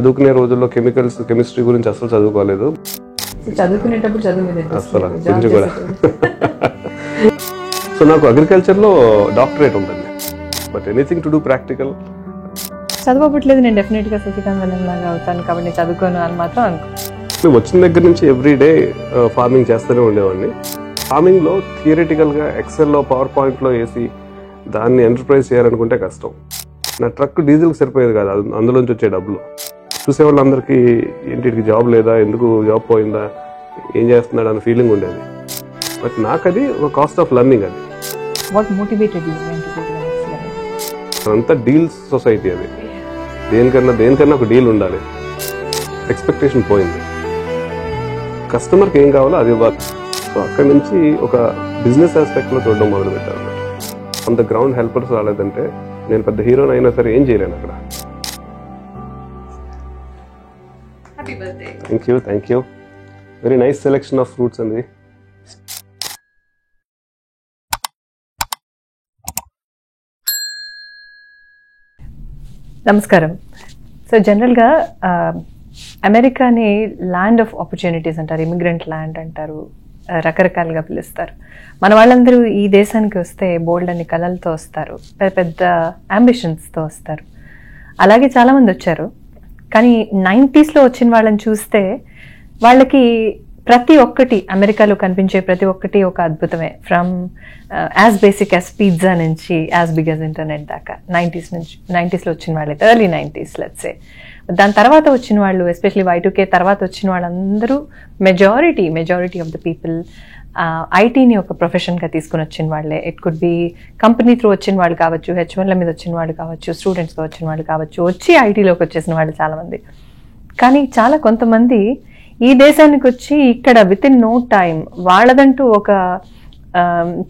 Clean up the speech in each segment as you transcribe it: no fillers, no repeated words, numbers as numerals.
చదువుకునే రోజుల్లో కెమిస్ట్రీ గురించి అసలు చదువుకోలేదు. చదువుకునేటప్పుడు అసలు కొంచెం కూడా. సో నాకు అగ్రికల్చర్లో డాక్టరేట్ ఉంటుంది, but anything to do practical చదవట్లేదు. నేను డెఫినెట్గా శశికాంత్ వల్లెం లాగా అవుతాను కాబట్టి నేను చదువుకోను అని మాత్రం అనుకో. మేము వచ్చిన దగ్గర నుంచి ఎవ్రీడే ఫార్మింగ్ చేస్తూనే ఉండేవాడిని. ఫార్మింగ్లో థియరిటికల్గా ఎక్సెల్లో పవర్ పాయింట్లో వేసి దాన్ని ఎంటర్ప్రైజ్ చేయాలనుకుంటే కష్టం. నా ట్రక్ డీజిల్కి సరిపోయేది కాదు, అందులోంచి వచ్చే డబ్బులు చూసేవాళ్ళందరికీ ఏంటికి జాబ్ లేదా, ఎందుకు జాబ్ పోయిందా, ఏం చేస్తున్నాడు అన్న ఫీలింగ్ ఉండేది. బట్ నాకు అది ఒక కాస్ట్ ఆఫ్ లెర్నింగ్. అది అంతా డీల్స్ సొసైటీ. అది దేనికన్నా ఒక డీల్ ఉండాలి. ఎక్స్పెక్టేషన్ పోయింది, కస్టమర్కి ఏం కావాలో అది ఇవ్వాలి. సో అక్కడి నుంచి ఒక బిజినెస్ ఆస్పెక్ట్లో చూడడం మొదలు పెట్టాను. అంత గ్రౌండ్ హెల్పర్స్ రాలేదంటే నేను పెద్ద హీరోని అయినా సరే ఏం చేయలేను అక్కడ. Thank you. Very nice selection of fruits అండి. నమస్కారం. సో జనరల్గా అమెరికాని ల్యాండ్ ఆఫ్ ఆపర్చునిటీస్ అంటారు, ఇమిగ్రెంట్ ల్యాండ్ అంటారు, రకరకాలుగా పిలుస్తారు. మన వాళ్ళందరూ ఈ దేశానికి వస్తే బోల్డ్ అన్ని కళలతో వస్తారు, పెద్ద పెద్ద అంబిషన్స్తో వస్తారు. అలాగే చాలామంది వచ్చారు. కానీ 90sలో వచ్చిన వాళ్ళని చూస్తే వాళ్ళకి ప్రతి ఒక్కటి, అమెరికాలో కనిపించే ప్రతి ఒక్కటి ఒక అద్భుతమే. From as basic as pizza నుంచి యాజ్ బిగ్ యాజ్ ఇంటర్నెట్ దాకా 90sలో వచ్చిన వాళ్ళైతే, ఎర్లీ 90s లెట్స్ సే. దాని తర్వాత వచ్చిన వాళ్ళు, ఎస్పెషలీ Y2K తర్వాత వచ్చిన వాళ్ళందరూ మెజారిటీ ఆఫ్ ద పీపుల్ ఐటీని ఒక ప్రొఫెషన్గా తీసుకుని వచ్చిన వాళ్ళే. It could be company through వచ్చిన వాళ్ళు కావచ్చు, H1ల మీద వచ్చిన వాళ్ళు కావచ్చు, స్టూడెంట్స్తో వచ్చిన వాళ్ళు కావచ్చు, వచ్చి ఐటీలోకి వచ్చేసిన వాళ్ళు చాలామంది. కానీ చాలా కొంతమంది ఈ దేశానికి వచ్చి ఇక్కడ విత్ ఇన్ నో టైం వాళ్ళదంటూ ఒక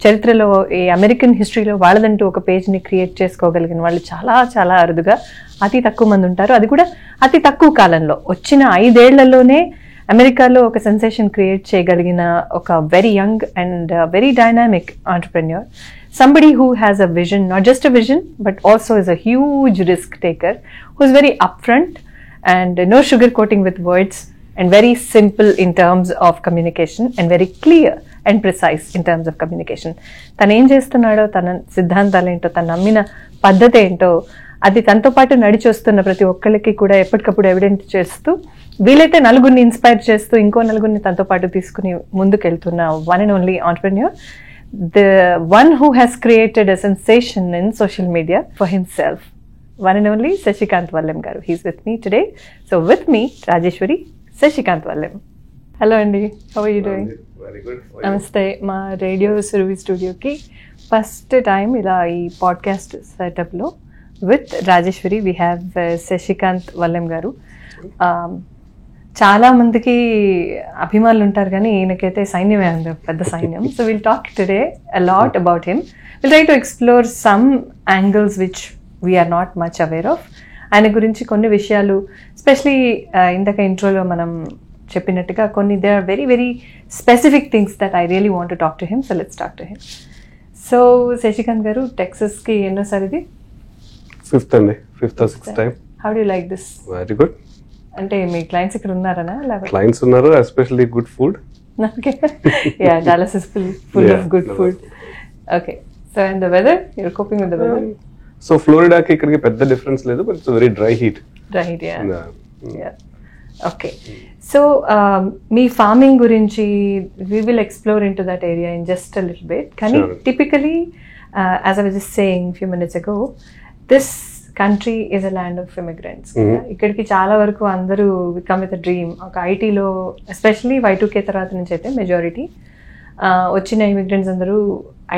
చరిత్రలో, ఈ అమెరికన్ హిస్టరీలో వాళ్ళదంటూ ఒక పేజ్ని క్రియేట్ చేసుకోగలిగిన వాళ్ళు చాలా చాలా అరుదుగా, అతి తక్కువ మంది ఉంటారు. అది కూడా అతి తక్కువ కాలంలో, వచ్చిన 5 ఏళ్లలోనే అమెరికాలో ఒక సెన్సేషన్ క్రియేట్ చేయగలిగిన ఒక very young and very dynamic entrepreneur, somebody who has a vision, not just a vision but also is a huge risk taker, who is very upfront and no sugarcoating with words, and very simple in terms of communication and very clear and precise in terms of communication. తను ఏం చేస్తున్నాడో, తన సిద్ధాంతాలు ఏంటో, తను నమ్మిన పద్ధతి ఏంటో, అది తనతో పాటు నడిచి వస్తున్న ప్రతి ఒక్కరికి కూడా ఎప్పటికప్పుడు ఎవిడెంట్ చేస్తూ, వీలైతే నలుగురిని ఇన్స్పైర్ చేస్తూ, ఇంకో నలుగురిని తనతో పాటు తీసుకుని ముందుకెళ్తున్న one and only entrepreneur, the one who has created a sensation in social media for himself, one and only Sasikanth Vallem garu. He's with me today. So with me, Rajeshwari, Sasikanth Vallem. Hello Andy, how are you doing? Very good. Namaste. Ma Radio Suruvi studio ki first time ila ee podcast setup lo with Rajeshwari we have Sasikanth Vallem garu. చాలా మందికి అభిమానులు ఉంటారు, కానీ ఈయనకైతే సైన్యమే ఉంది, పెద్ద సైన్యం. So we'll talk today a lot about him. We'll try to explore some angles which we are not much aware of. ఆయన గురించి కొన్ని విషయాలు, ఎస్పెషలీ ఇందాక ఇంట్రోలో మనం చెప్పినట్టుగా కొన్ని they are very very specific things that I really want to talk to him. So let's talk to him. So Shashikant గారు, టెక్సస్కి ఎన్నోసారి ఇది? ఫిఫ్త్ అండి, 5th or 6th time. How do you like this? Very good. అంటే మీ clients ఇక్కడ ఉన్నారనా? Clients ఉన్నారు, especially good food. Okay. Yeah, Dallas is full of good food. Okay. So and the weather, you're coping with the weather? So Florida ki ikkadiki pedda difference ledu, but it's a very dry heat. Dry heat, yeah. Yeah. Okay. So me farming gurinchi we will explore into that area in just a little bit. Kani sure. Typically as I was just saying a few minutes ago, this country is a land of immigrants. ఇక్కడికి చాలా వరకు అందరూ come with dream. ఒక ఐటీలో especially Y2K తర్వాత నుంచి అయితే majority వచ్చిన ఇమిగ్రెంట్స్ అందరూ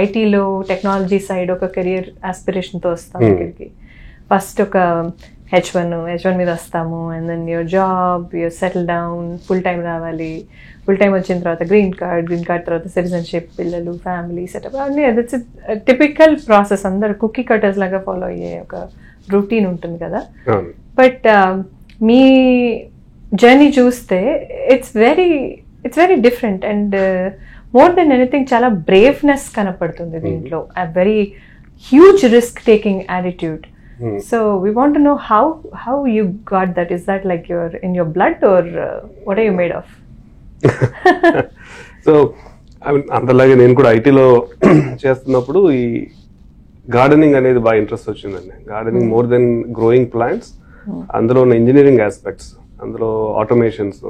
ఐటీలో టెక్నాలజీ సైడ్ ఒక కెరియర్ ఆస్పిరేషన్తో వస్తాము ఇక్కడికి. ఫస్ట్ ఒక H1 మీద వస్తాము, and then your job, your settle down, full time రావాలి. ఫుల్ టైం వచ్చిన తర్వాత గ్రీన్ కార్డ్ తర్వాత సిటిజన్షిప్, పిల్లలు, ఫ్యామిలీ సెటప్, అన్నీ దట్స్ టిపికల్ ప్రాసెస్. అందరు కుకీ కటర్స్ లాగా ఫాలో అయ్యే ఒక రొటీన్ ఉంటుంది కదా. బట్ మీ జర్నీ చూస్తే it's very different and more than anything చాలా బ్రేవ్నెస్ కనపడుతుంది దీంట్లో. Very huge risk taking attitude. So we want to know how you got that. Is that like in your blood, or what are you made of? So I mean అంతలాగే నేను కూడా ఐటీలో చేస్తున్నప్పుడు ఈ gardening అనేది బాగా ఇంట్రెస్ట్ వచ్చిందండి. Gardening more than growing plants, అందులో ఉన్న ఇంజనీరింగ్ ఆస్పెక్ట్స్, అందులో ఆటోమేషన్స్.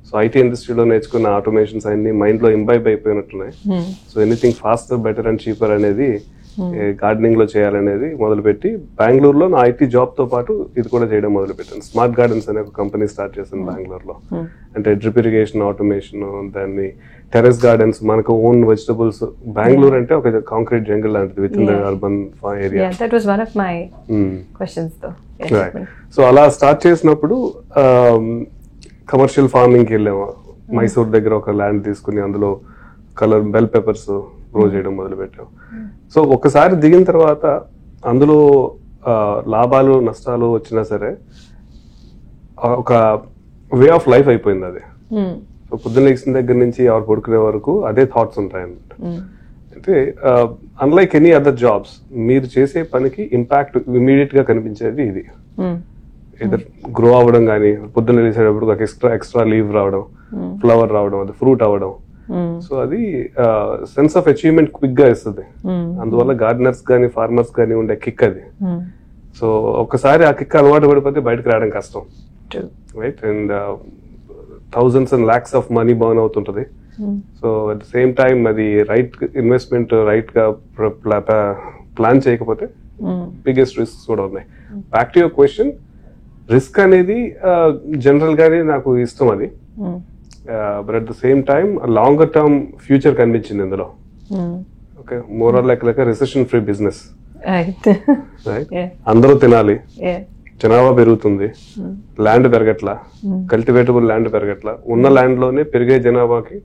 సో ఐటీ ఇండస్ట్రీలో నేర్చుకున్న ఆటోమేషన్స్ అన్ని మైండ్ లో ఇంబైబ్ అయిపోయినట్టున్నాయి. So anything faster, better and cheaper అనేది గార్డెనింగ్ లో చేయాలనేది మొదలుపెట్టి బెంగళూరులో నా ఐటీ జాబ్ తో పాటు ఇది కూడా చేయడం మొదలు పెట్టాను. స్మార్ట్ గార్డెన్స్ అనే ఒక కంపెనీ స్టార్ట్ చేశాను బెంగళూరులో. అంటే డ్రిప్ ఇరిగేషన్, ఆటోమేషన్, దాన్ని టెరెస్ గార్డెన్స్, మనకు ఓన్ వెజిటబుల్స్. బెంగళూరు అంటే ఒక కాంక్రీట్ జంగిల్ లాంటిది with in the urban area. That was one of my questions though. Yes. Right. So అలా స్టార్ట్ చేసినప్పుడు కమర్షియల్ ఫార్మింగ్ కి వెళ్ళాము. మైసూర్ దగ్గర ఒక ల్యాండ్ తీసుకుని అందులో కలర్ బెల్ పెప్పర్స్ గ్రో చేయడం మొదలు పెట్టాం. సో ఒక్కసారి దిగిన తర్వాత అందులో లాభాలు నష్టాలు వచ్చినా సరే ఒక వే ఆఫ్ లైఫ్ అయిపోయింది అది. సో పొద్దున్న లేచిన దగ్గర నుంచి ఎవరు పడుకునే వరకు అదే థాట్స్ ఉంటాయి అన్నమాట. అంటే అన్లైక్ ఎనీ అదర్ జాబ్స్, మీరు చేసే పనికి ఇంపాక్ట్ ఇమీడియట్ గా కనిపించేది ఇది. ఇదర్ గ్రో అవ్వడం కానీ, పొద్దున్న లేచేటప్పుడు ఒక ఎక్స్ట్రా లీవ్ రావడం, ఫ్లవర్ రావడం, అది ఫ్రూట్ అవ్వడం. సో అది సెన్స్ ఆఫ్ అచీవ్మెంట్ క్విక్ గా ఇస్తుంది. అందువల్ల గార్డెనర్స్ కానీ ఫార్మర్స్ కానీ ఉండే కిక్ అది. సో ఒక్కసారి ఆ కిక్ అలవాటు పడిపోతే బయటకు రావడం కష్టం, right? And thousands and lakhs of money burn అవుతుంటది. So at the same time అది రైట్ ఇన్వెస్ట్మెంట్ రైట్ గా ప్లాన్ చేయకపోతే బిగ్గెస్ట్ రిస్క్స్ కూడా ఉన్నాయి. Back to your question, risk అనేది జనరల్ గానే నాకు ఇష్టం అది. But at the same time longer term future కనిపించింది ఇందులో. Okay, more or like recession free business, right? అందరూ తినాలి, జనాభా పెరుగుతుంది, ల్యాండ్ పెరగట్లా, కల్టివేటబుల్ ల్యాండ్ పెరగట్లా, ఉన్న ల్యాండ్ లోనే పెరిగే జనాభాకి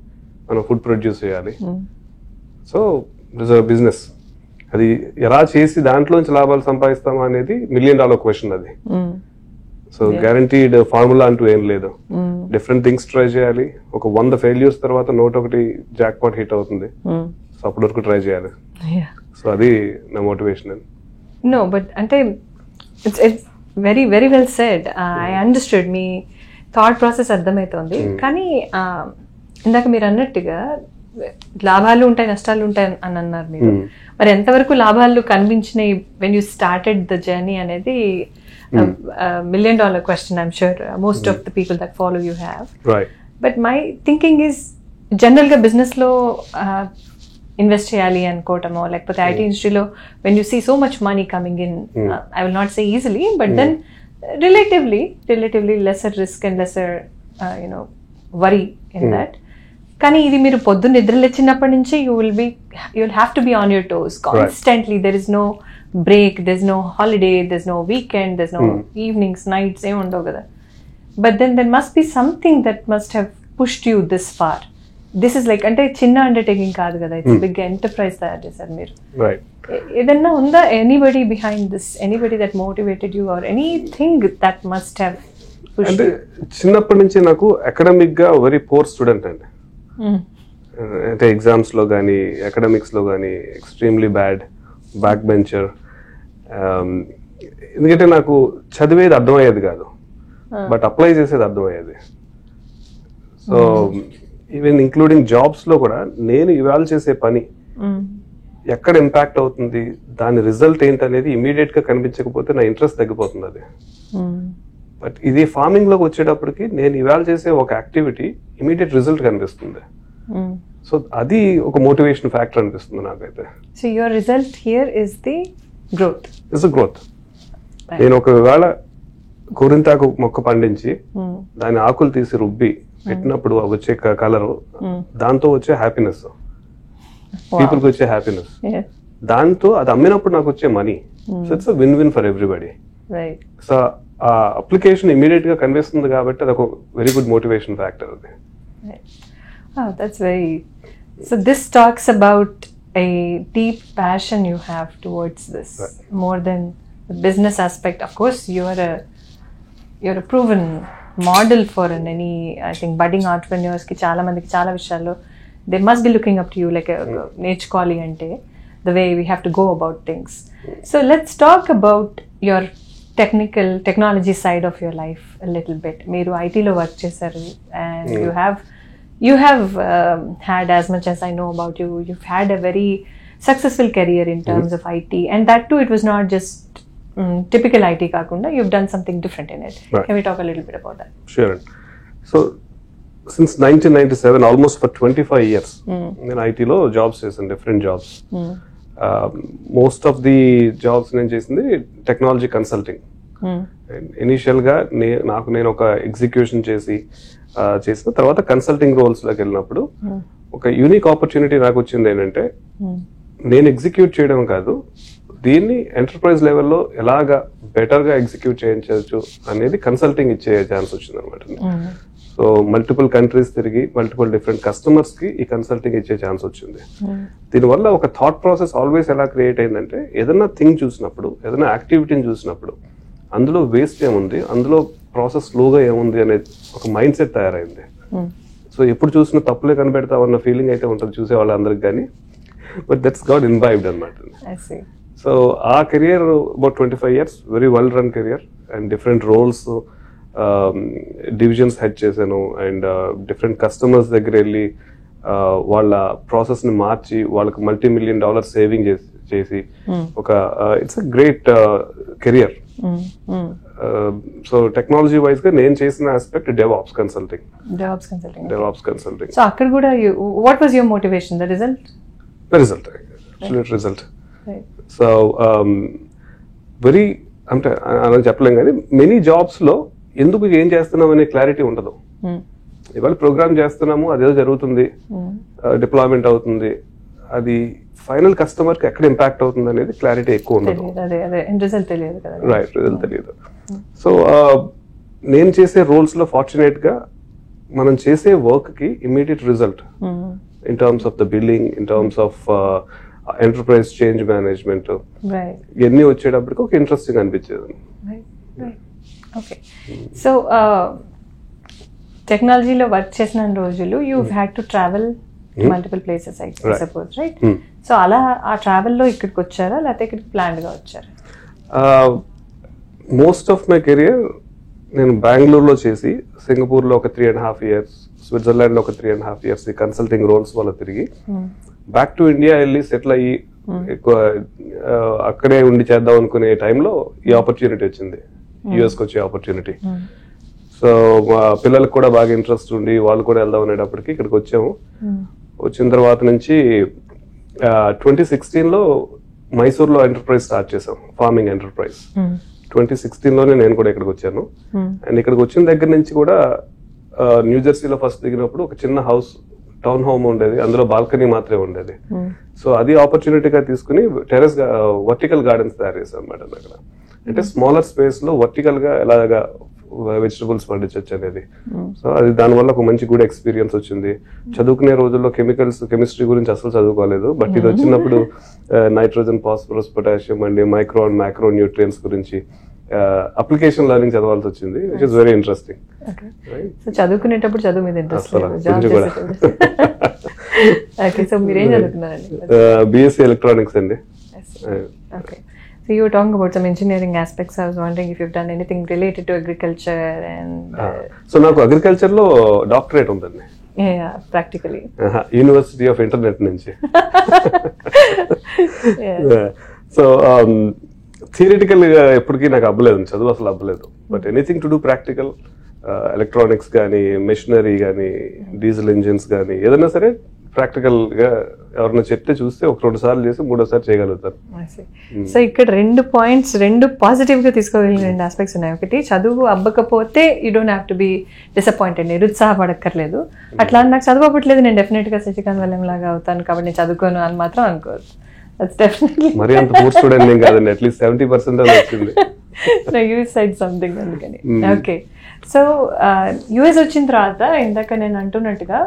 మనం ఫుడ్ ప్రొడ్యూస్ చేయాలి. So it's a business. అది ఎలా చేసి దాంట్లోంచి లాభాలు సంపాదిస్తామా అనేది $1 million క్వశ్చన్ అది. సో గ్యారంటీడ్ ఫార్ములా అంటూ ఏం లేదు. డిఫరెంట్ థింగ్స్ ట్రై చేయాలి. ఒక 100 ఫెయిల్యూర్స్ తర్వాత 101 జాక్ పాట్ హిట్ అవుతుంది. సో అప్పటి వరకు ట్రై చేయాలి. సో అది నా మోటివేషన్. No, but అంటే it's very very well said. I understood. Me thought process అర్థమవుతోంది. కానీ ఇందాక మీరు అన్నట్టుగా లాభాలు ఉంటాయి, నష్టాలు ఉంటాయి అని అన్నారు మీరు. మరి ఎంతవరకు లాభాలు కనిపించినాయి when you started the journey అనేది $1 million question. I'm sure most of the people that follow you have. Right. But my thinking is general ga business lo invest cheyali anukotamu lekapothe IT industry lo when you see so much money coming in, I will not say easily, but then relatively lesser risk and lesser worry in that. కానీ ఇది మీరు పొద్దున్న నిద్ర లేచినప్పటి నుంచి you'll have to be on your toes constantly. There is no break, there's no holiday, there's no weekend, there's no evenings, nights, ఏం ఉండవు కదా. But then there must be something that must have pushed you this far. This is like అంటే చిన్న undertaking కాదు కదా, it's big enterprise తయారు చేశారు మీరు. ఏదన్నా ఉందా anybody behind this, anybody that motivated you or anything that must have pushed? అంటే చిన్నప్పటి నుంచి నాకు అకాడమిక్ గా వెరీ పూర్ స్టూడెంట్ అండి. అంటే ఎగ్జామ్స్ లో కానీ అకాడమిక్స్ లో కానీ ఎక్స్ట్రీమ్లీ బ్యాక్ బెంచర్. ఎందుకంటే నాకు చదివేది అర్థమయ్యేది కాదు, బట్ అప్లై చేసేది అర్థమయ్యేది. సో ఈవెన్ ఇంక్లూడింగ్ జాబ్స్ లో కూడా నేను ఇవాళ చేసే పని ఎక్కడ ఇంపాక్ట్ అవుతుంది, దాని రిజల్ట్ ఏంటనేది ఇమీడియట్ గా కనిపించకపోతే నా ఇంట్రెస్ట్ తగ్గిపోతుంది అది. బట్ ఇది ఫార్మింగ్ లోకి వచ్చేటప్పటికి నేను ఇవాళ చేసే ఒక యాక్టివిటీ ఇమీడియట్ రిజల్ట్ కనిపిస్తుంది. సో అది ఒక మోటివేషన్ ఫ్యాక్టర్ అనిపిస్తుంది నాకైతే. So your result here is the growth. It's growth. నేను ఒకవేళ కూరింతాకు మొక్క పండించి దాని ఆకులు తీసి రుబ్బి పెట్టినప్పుడు వచ్చే కలర్, దాంతో వచ్చే హ్యాపీనెస్, పీపుల్ కి వచ్చే హ్యాపీనెస్, దాంతో అది అమ్మినప్పుడు నాకు వచ్చే money. So it's win for everybody. So ఆ అప్లికేషన్ ఇమీడియట్ గా కనిపిస్తుంది కాబట్టి అది ఒక వెరీ గుడ్ మోటివేషన్ ఫ్యాక్టర్ అది. That's very. So this talks about a deep passion you have towards this, more than the business aspect. Of course, you're a proven model for any, I think, budding entrepreneurs ki chaala mandiki chaala vishayallo they must be looking up to you like a నేర్చుకోవాలి అంటే. the way we have to go about things. So let's talk about your technology side of your life a little bit. Meeru IT lo work chesaru, and you have had, as much as I know about you, you've had a very successful career in terms of IT, and that too, it was not just typical IT kakunda, you've done something different in it. Right. Can we talk a little bit about that? Sure. So since 1997, almost for 25 years, నేను ఐటీలో jobs చేశాను, different jobs. Most of the jobs నేను చేసింది technology consulting. ఇనీషియల్గా నేను ఒక execution చేసిన తర్వాత కన్సల్టింగ్ రోల్స్లోకి వెళ్ళినప్పుడు ఒక యూనిక్ ఆపర్చునిటీ నాకు వచ్చింది. ఏంటంటే నేను ఎగ్జిక్యూట్ చేయడం కాదు, దీన్ని ఎంటర్ప్రైజ్ లెవెల్లో ఎలాగా బెటర్గా ఎగ్జిక్యూట్ చేయించవచ్చు అనేది కన్సల్టింగ్ ఇచ్చే ఛాన్స్ వచ్చింది అనమాట. సో మల్టిపుల్ కంట్రీస్ తిరిగి మల్టిపుల్ డిఫరెంట్ కస్టమర్స్ కి ఈ కన్సల్టింగ్ ఇచ్చే ఛాన్స్ వచ్చింది. దీనివల్ల ఒక థాట్ ప్రాసెస్ ఆల్వేస్ ఎలా క్రియేట్ అయిందంటే, ఏదైనా థింగ్ చూసినప్పుడు, ఏదైనా యాక్టివిటీని చూసినప్పుడు అందులో వేస్ట్ ఏముంది, అందులో ప్రాసెస్ స్లోగా ఏముంది అనేది ఒక మైండ్ సెట్ తయారైంది. సో ఎప్పుడు చూసినా తప్పులే కనిపెడతామన్న ఫీలింగ్ అయితే ఉంటుంది చూసే వాళ్ళందరికి, కానీ బట్ దట్స్ గాట్ ఇన్వైబ్డ్ అనమాట. సో ఆ career about 25 years, very well run career, and different roles, divisions head చేశాను, అండ్ డిఫరెంట్ కస్టమర్స్ దగ్గర వెళ్ళి వాళ్ళ ప్రాసెస్ ని మార్చి వాళ్ళకి $multi-million సేవింగ్ చేసి ఒక it's a great career. So technology wise గా నేను చేసిన ఆస్పెక్ట్ డెవాప్స్ కన్సల్టింగ్. సో అక్కడ కూడా what was your motivation? The result. So very అంటే అలా చెప్పలేం, కానీ మెనీ జాబ్స్ లో ఎందుకు ఏం చేస్తున్నాం అనే క్లారిటీ ఉండదు. ఇవాళ ప్రోగ్రామ్ చేస్తున్నాము, అదేదో జరుగుతుంది, డిప్లాయ్మెంట్ అవుతుంది, అది ఫైనల్ కస్టమర్ కి ఎక్కడ ఇంపాక్ట్ అవుతుంది అనేది క్లారిటీ ఎక్కువ ఉండదు. రైట్, రిజల్ట్ తెలియదు. సో నేను చేసే రోల్స్ లో ఫార్చునేట్ గా మనం చేసే వర్క్ కి immediate result in terms of the billing, in terms of enterprise change management, ఇవన్నీ వచ్చేటప్పటికి ఒక ఇంట్రెస్టింగ్ అనిపించేది. ఓకే, సో టెక్నాలజీలో వర్క్ చేసిన రోజులు you had to travel multiple places I suppose, right? So అలా ఆ ట్రావెల్లో ఇక్కడికి వచ్చారా, లేకపోతే ఇక్కడికి ప్లాన్డ్ గా వచ్చారా? మోస్ట్ ఆఫ్ మై కెరియర్ నేను బెంగళూరులో చేసి, సింగపూర్లో ఒక 3.5 years, స్విట్జర్లాండ్లో ఒక 3.5 years ఈ కన్సల్టింగ్ రోల్స్ వల్ల తిరిగి బ్యాక్ టు ఇండియా వెళ్ళి సెటిల్ అయ్యి ఎక్కువ అక్కడే ఉండి చేద్దాం అనుకునే టైంలో ఈ ఆపర్చునిటీ వచ్చింది, యుఎస్కి వచ్చే ఆపర్చునిటీ. సో మా పిల్లలకు కూడా బాగా ఇంట్రెస్ట్ ఉండి వాళ్ళు కూడా వెళ్దాం అనేటప్పటికి ఇక్కడికి వచ్చాము. వచ్చిన తర్వాత నుంచి 2016లో మైసూర్లో ఎంటర్ప్రైజ్ స్టార్ట్ చేసాం, ఫార్మింగ్ ఎంటర్ప్రైజ్. 2016లోనే నేను కూడా ఇక్కడికి వచ్చాను. అండ్ ఇక్కడికి వచ్చిన దగ్గర నుంచి కూడా న్యూ జెర్సీలో ఫస్ట్ దిగినప్పుడు ఒక చిన్న హౌస్, టౌన్ హోమ్ ఉండేది, అందులో బాల్కనీ మాత్రమే ఉండేది. సో అది ఆపర్చునిటీగా తీసుకుని టెర్రస్ వర్టికల్ గార్డెన్స్ తయారు చేసాం అన్నమాట అక్కడ. అంటే స్మాలర్ స్పేస్ లో వర్టికల్ గా ఎలాగా వెజిటబుల్స్ పండించవచ్చు అనేది. సో అది దానివల్ల ఒక మంచి గుడ్ ఎక్స్పీరియన్స్ వచ్చింది. చదువుకునే రోజుల్లో కెమిస్ట్రీ గురించి అసలు చదువుకోలేదు, బట్ ఇది వచ్చినప్పుడు nitrogen, phosphorus, potassium and micro and micro nutrients గురించి అప్లికేషన్ లెర్నింగ్ చదవాల్సి వచ్చింది, విచ్ ఇస్ వెరీ ఇంట్రెస్టింగ్. చదువుకునేటప్పుడు చదువు మీద ఇంట్రెస్ట్ కూడా. BSc ఎలక్ట్రానిక్స్ అండి. So you were talking about some engineering aspects. I was wondering if you've done anything related to agriculture and. So నాకు agriculture లో doctorate ఉందండి. Yeah, practically. University of internet నుంచి. So theoretical గా ఎప్పటికీ నాకు అవ్వలేదు, చదువు అసలు అవ్వలేదు. But anything to do practical, electronics కానీ, మెషినరీ కానీ, డీజిల్ ఇంజిన్స్ కానీ, ఏదైనా సరే ప్రాక్టికల్ గా ఎవరైనా చెప్తే చూస్తే ఒక 2 సార్లు చేసి 3వ చేయగలుగుతారు. సో ఇక్కడ 2 points, 2 పాజిటివ్ గా తీసుకోగలిగిన 2 ఆస్పెక్ట్స్ ఉన్నాయి. ఒకటి, చదువు అవ్వకపోతే you don't have to be disappointed, నిరుత్సాహపడక్కర్లేదు. అట్లా నాకు చదువు అవ్వట్లేదు, నేను డెఫినెట్ గా శశికాంత్ వల్లం లాగా అవుతాను కాబట్టి నేను చదువుకోను అని మాత్రం అనుకోవచ్చు. దట్స్ డెఫినెట్లీ మరి అంత పూర్ స్టూడెంట్ ఏం కాదండి, అట్లీస్ట్ 70% వచ్చింది. No, you said something అందుకని. ఓకే, సో యుఎస్ వచ్చిన తర్వాత ఇందాక నేను అంటున్నట్టుగా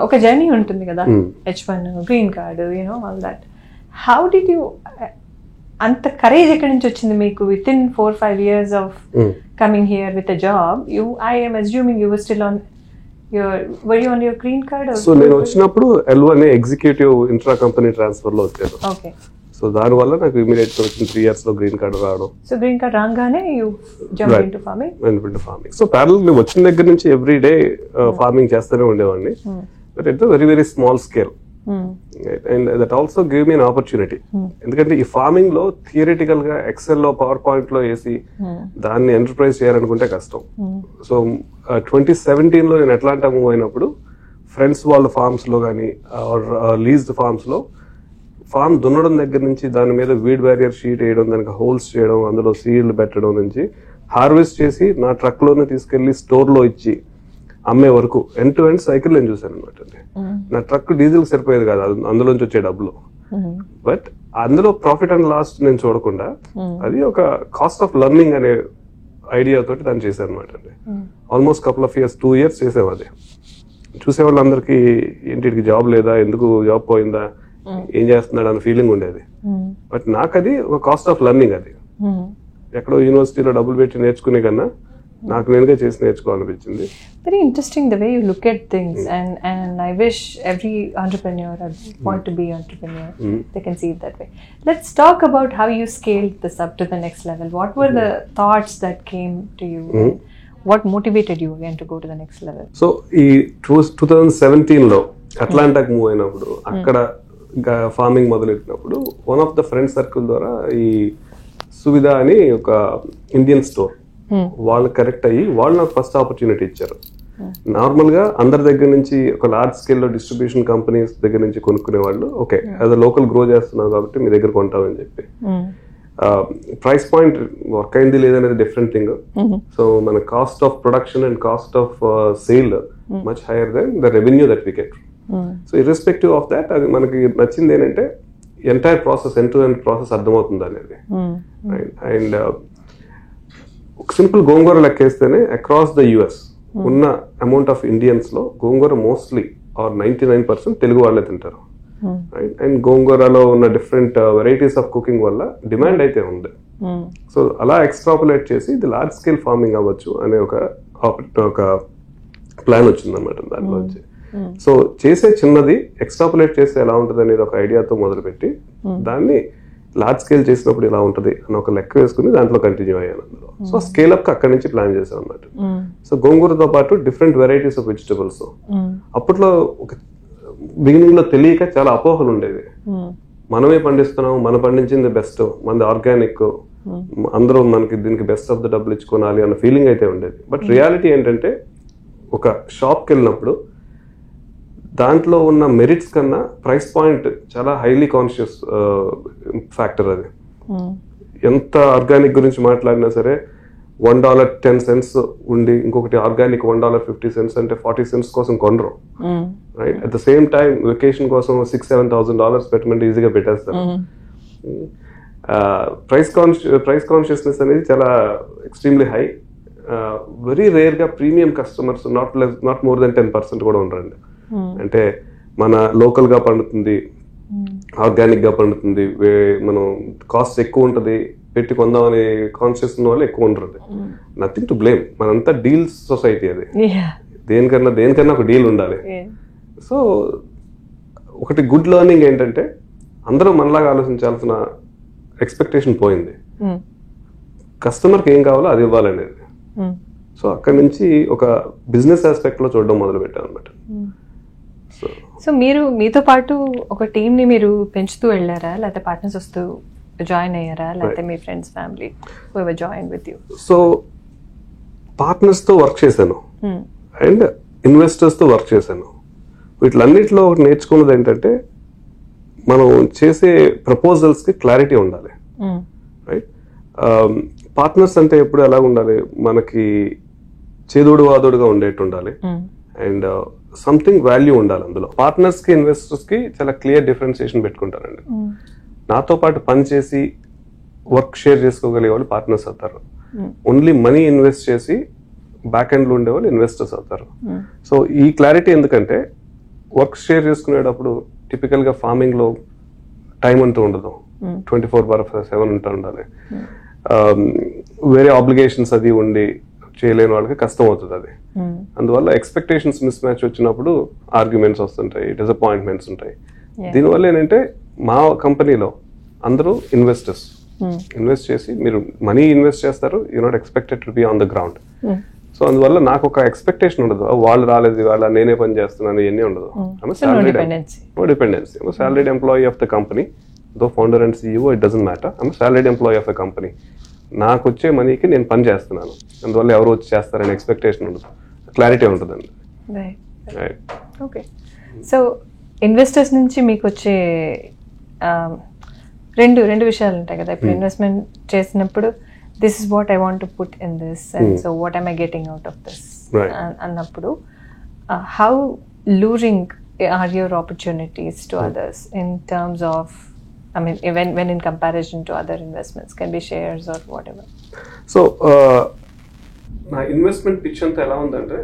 ఒక జర్నీ ఉంటుంది కదా, H1, green card, you know all that. How did you, అంత కరేజ్ ఎక్కడి నుంచి వచ్చింది మీకు? With in 4-5 years of coming here with a job, I am assuming you were still on were you on your green card or so నేను వచ్చినప్పుడు L1 executive intra company transfer లో వచ్చాను. okay so దానివల్ల నాకు immediate గా వచ్చిన 3 years లో green card రావడం. so green card రాగానే you jumped into farming. So parallel నేను వచ్చిన దగ్గర నుంచి ఎవ్రీ డే ఫార్మింగ్ చేస్తూనే ఉండేవాడిని, but it's very very small scale. And that also give me an opportunity. ఎందుకంటే ఈ ఫార్మింగ్ లో థియరిటికల్ గా ఎక్సెల్ లో పవర్ పాయింట్ లో వేసి దాన్ని ఎంటర్ప్రైజ్ చేయాలనుకుంటే కష్టం. సో 2017 లో నేను అట్లాంటా మూవ్ అయినప్పుడు ఫ్రెండ్స్ వాళ్ళ ఫార్మ్స్ లో కానీ లీజ్డ్ ఫార్మ్స్ లో ఫార్మ్ దున్నడం దగ్గర నుంచి దాని మీద వీడ్ బ్యారియర్ షీట్ వేయడం, దానికి హోల్స్ చేయడం, అందులో సీడ్లు పెట్టడం నుంచి హార్వెస్ట్ చేసి నా ట్రక్ లోనే తీసుకెళ్లి స్టోర్ లో ఇచ్చి అమ్మే వరకు ఎండ్ టు ఎండ్ సైకిల్ నేను చూసాను అనమాట. నా ట్రక్ డీజిల్ సరిపోయేది కాదు అందులోంచి వచ్చే డబ్బులు, బట్ అందులో ప్రాఫిట్ అండ్ లాస్ నేను చూడకుండా అది ఒక కాస్ట్ ఆఫ్ లెర్నింగ్ అనే ఐడియా తోటి దాన్ని చేశాను అనమాట. Almost couple of years 2 years చేసాము. అది చూసే వాళ్ళందరికీ ఏంటికి జాబ్ లేదా, ఎందుకు జాబ్ పోయిందా, ఏం చేస్తున్నాడు అన్న ఫీలింగ్ ఉండేది. బట్ నాకు అది ఒక కాస్ట్ ఆఫ్ లెర్నింగ్. అది ఎక్కడో యూనివర్సిటీలో డబ్బులు పెట్టి నేర్చుకునే కన్నా నాకు నేనుగా చేసి నేర్చుకోవాలనిపించింది. Very interesting the way you look at things, and I wish every entrepreneur want to be entrepreneur. They can see it that way. Let's talk about how you scaled this up to the next level. What were the thoughts that came to you? What motivated you again to go to the next level? So ఈ 2017 లో అట్లాంటాకి move అయినప్పుడు అక్కడ farming మొదలెట్టినప్పుడు one of the friend circle ద్వారా ఈ సువిధ అని ఒక Indian store వాళ్ళు కరెక్ట్ అయ్యి వాళ్ళు నాకు ఫస్ట్ ఆపర్చునిటీ ఇచ్చారు. నార్మల్ గా అందరి దగ్గర నుంచి ఒక లార్జ్ స్కేల్ లో డిస్ట్రిబ్యూషన్ కంపెనీస్ దగ్గర నుంచి కొనుక్కునే వాళ్ళు, okay as a local grow చేస్తున్నావు కాబట్టి మీ దగ్గర కొంటామని చెప్పి. ప్రైస్ పాయింట్ వర్క్ అయింది లేదనేది డిఫరెంట్ థింగ్. సో మన cost of production and cost of sale much higher than the revenue that we get. So irrespective of that అది మనకి నచ్చింది ఏంటంటే entire process end to end process అర్థమవుతుంది అనేది. And ఒక సింపుల్ గోంగూర లెక్కేస్తేనే అక్రాస్ ద యుఎస్ ఉన్న అమౌంట్ ఆఫ్ ఇండియన్స్ లో గోంగూర మోస్ట్లీ ఆర్ 99% తెలుగు వాళ్ళే తింటారు. అండ్ గోంగూరలో ఉన్న డిఫరెంట్ వెరైటీస్ ఆఫ్ కుకింగ్ వల్ల డిమాండ్ అయితే ఉంది. సో అలా ఎక్స్ట్రాపులేట్ చేసి ఇది లార్జ్ స్కేల్ ఫార్మింగ్ అవ్వచ్చు అనే ఒక ప్లాన్ వచ్చింది అనమాట దానిలోంచి. సో చేసే చిన్నది ఎక్స్ట్రాపులేట్ చేస్తే ఎలా ఉంటుంది అనేది ఒక ఐడియాతో మొదలుపెట్టి దాన్ని లార్జ్ స్కేల్ చేసినప్పుడు ఎలా ఉంటుంది అని ఒక లెక్క వేసుకుని దాంట్లో కంటిన్యూ అయ్యాను అందులో. సో స్కేల్ అప్ అక్కడి నుంచి ప్లాన్ చేశాను అన్నమాట. సో గోంగూరతో పాటు డిఫరెంట్ వెరైటీస్ ఆఫ్ వెజిటబుల్స్. అప్పట్లో ఒక బిగినింగ్ లో తెలియక చాలా అపోహలు ఉండేవి. మనమే పండిస్తున్నాం, మనం పండించింది బెస్ట్, మనది ఆర్గానిక్, అందరూ మనకి దీనికి బెస్ట్ ఆఫ్ ద డబ్బులు ఇచ్చుకోవాలి అన్న ఫీలింగ్ అయితే ఉండేది. బట్ రియాలిటీ ఏంటంటే ఒక షాప్కి వెళ్ళినప్పుడు దాంట్లో ఉన్న మెరిట్స్ కన్నా ప్రైస్ పాయింట్ చాలా హైలీ కాన్షియస్ ఫ్యాక్టర్. అది ఎంత ఆర్గానిక్ గురించి మాట్లాడినా సరే $1.10 ఉండి ఇంకొకటి ఆర్గానిక్ $1.50 అంటే 40 cents కోసం కొనరు. Right at the same time vacation కోసం $6,000-7,000 పెట్టమంటే ఈజీగా పెట్టేస్తారు. ప్రైస్ కాన్షియస్నెస్ అనేది చాలా ఎక్స్ట్రీమ్లీ హై. వెరీ రేర్ గా premium customers not more than 10% కూడా ఉండరండి. అంటే మన లోకల్ గా పండుతుంది, ఆర్గానిక్ గా పండుతుంది, మనం కాస్ట్ ఎక్కువ ఉంటుంది పెట్టి కొందామని కాన్షియస్ ఉన్న వాళ్ళు ఎక్కువ ఉంటుంది. నథింగ్ టు బ్లేమ్, మనంతా డీల్స్ సొసైటీ. అది దేనికన్నా ఒక డీల్ ఉండాలి. సో ఒకటి గుడ్ లెర్నింగ్ ఏంటంటే అందరూ మనలాగా ఆలోచించాల్సిన ఎక్స్పెక్టేషన్ పోయింది. కస్టమర్కి ఏం కావాలో అది ఇవ్వాలనేది. సో అక్కడి నుంచి ఒక బిజినెస్ ఆస్పెక్ట్ లో చూడడం మొదలు పెట్టాను అనమాట. సో మీరు మీతో పాటు ఒక టీమ్ ని మీరు పెంచుతూ వెళ్ళారా, లేకపోతే పార్ట్నర్స్ వస్తూ జాయిన్ అయ్యారా, లేకపోతే మీ friends family join with you? So partners తో వర్క్ చేశాను అండ్ ఇన్వెస్టర్స్ తో వర్క్ చేశాను. వీటిలన్నిటిలో నేర్చుకున్నది ఏంటంటే మనం చేసే ప్రపోజల్స్ కి క్లారిటీ ఉండాలి. రైట్ పార్ట్నర్స్ అంటే ఎప్పుడు ఎలా ఉండాలి, మనకి చేదోడు వాదోడుగా ఉండేట్టు ఉండాలి అండ్ సంథింగ్ వాల్యూ ఉండాలి అందులో. పార్ట్నర్స్ కి ఇన్వెస్టర్స్ కి చాలా క్లియర్ డిఫరెన్సియేషన్ పెట్టుకుంటారండి. నాతో పాటు పని చేసి వర్క్ షేర్ చేసుకోగలిగే వాళ్ళు పార్ట్నర్స్ అవుతారు. ఓన్లీ మనీ ఇన్వెస్ట్ చేసి బ్యాక్ ఎండ్ లో ఉండే వాళ్ళు ఇన్వెస్టర్స్ అవుతారు. సో ఈ క్లారిటీ ఎందుకంటే వర్క్ షేర్ చేసుకునేటప్పుడు టిపికల్ గా ఫార్మింగ్ లో టైం అంటూ ఉండదు, 24/7 ఉంటూ ఉండాలి. వేరే ఆబ్లిగేషన్స్ అది ఉండి చేయలేని వాళ్ళకి కష్టం అవుతుంది అది. అందువల్ల ఎక్స్పెక్టేషన్స్ మిస్ మ్యాచ్ వచ్చినప్పుడు ఆర్గ్యుమెంట్స్ వస్తుంటాయి, డిసప్పాయింట్మెంట్స్ ఉంటాయి. దీనివల్ల ఏంటంటే మా కంపెనీలో అందరూ ఇన్వెస్టర్స్ ఇన్వెస్ట్ చేసి, మీరు మనీ ఇన్వెస్ట్ చేస్తారు, you not expected to be on the ground. So అందువల్ల నాకు ఒక ఎక్స్పెక్టేషన్ ఉండదు, వాళ్ళు రాలేదు ఇవాళ నేనే పని చేస్తున్నాను, ఇవన్నీ ఉండదు. Dependency salaried employee of the company, though founder and CEO it doesn't matter, salaried employee of the company. నాకు వచ్చే మనీకి నేను పని చేస్తున్నాను, అందువల్ల ఎవరు వచ్చి చేస్తారనే ఎక్స్పెక్టేషన్ ఉండదు, క్లారిటీ ఉంటుందండి. ఓకే, సో ఇన్వెస్టర్స్ నుంచి మీకు వచ్చే రెండు విషయాలు ఉంటాయి కదా. ఇప్పుడు ఇన్వెస్ట్మెంట్ చేసినప్పుడు this is what I want to put in this and so what I getting out of this అన్నప్పుడు how luring are your opportunities to others in terms of, I mean, when in comparison to other investments, can be shares or whatever. So, నా investment pitch అంతా ఎలా ఉందంటే,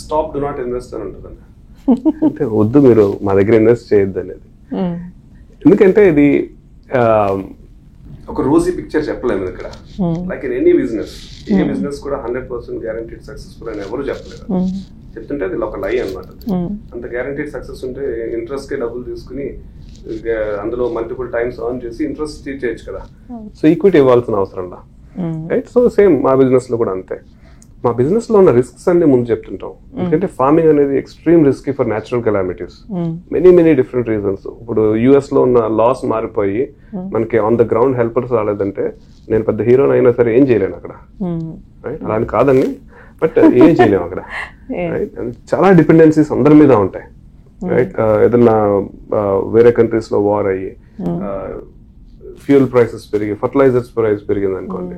stop do not invest అని ఉంటుందండి. అంటే వద్దు మీరు మా దగ్గర ఇన్వెస్ట్ చేయొద్దు అనేది. ఎందుకంటే ఇది ఒక రోజీ పిక్చర్ చెప్పలేము ఇక్కడ. Like in any business, A business కూడా 100% గ్యారంటీడ్ సక్సెస్ఫుల్ అని ఎవరు చెప్పలేరు. చెప్తుంటే అది ఒక లై అనమాట. అంత గ్యారంటీడ్ సక్సెస్ ఉంటే ఇంట్రెస్ట్ కే డబ్బులు తీసుకుని అందులో మల్టిపుల్ టైమ్స్ ఆన్ చేసి ఇంట్రెస్ట్ తీర్చేయచ్చు కదా. సో ఈక్విటీ ఇవ్వాల్సిన అవసరం రైట్. సో సేమ్ మా బిజినెస్ లో కూడా అంతే. మా బిజినెస్ లో ఉన్న రిస్క్స్ అన్ని ముందు చెప్తుంటాం. ఎందుకంటే ఫార్మింగ్ అనేది extreme risky for natural calamities, many different reasons. ఇప్పుడు US లో ఉన్న లాస్ మారిపోయి మనకి ఆన్ ద గ్రౌండ్ హెల్పర్స్ రాలేదంటే నేను పెద్ద హీరోని అయినా సరే ఏం చేయలేను అక్కడ. రైట్, అలా అని కాదండి, బట్ ఏం చేయలేము అక్కడ. రైట్, చాలా డిపెండెన్సీస్ అందరి మీద ఉంటాయి. రైట్, ఏదన్నా వేరే కంట్రీస్ లో వార్ అయ్యి ఫ్యూయల్ ప్రైసెస్ పెరిగి, ఫర్టిలైజర్స్ ప్రైస్ పెరిగింది అనుకోండి,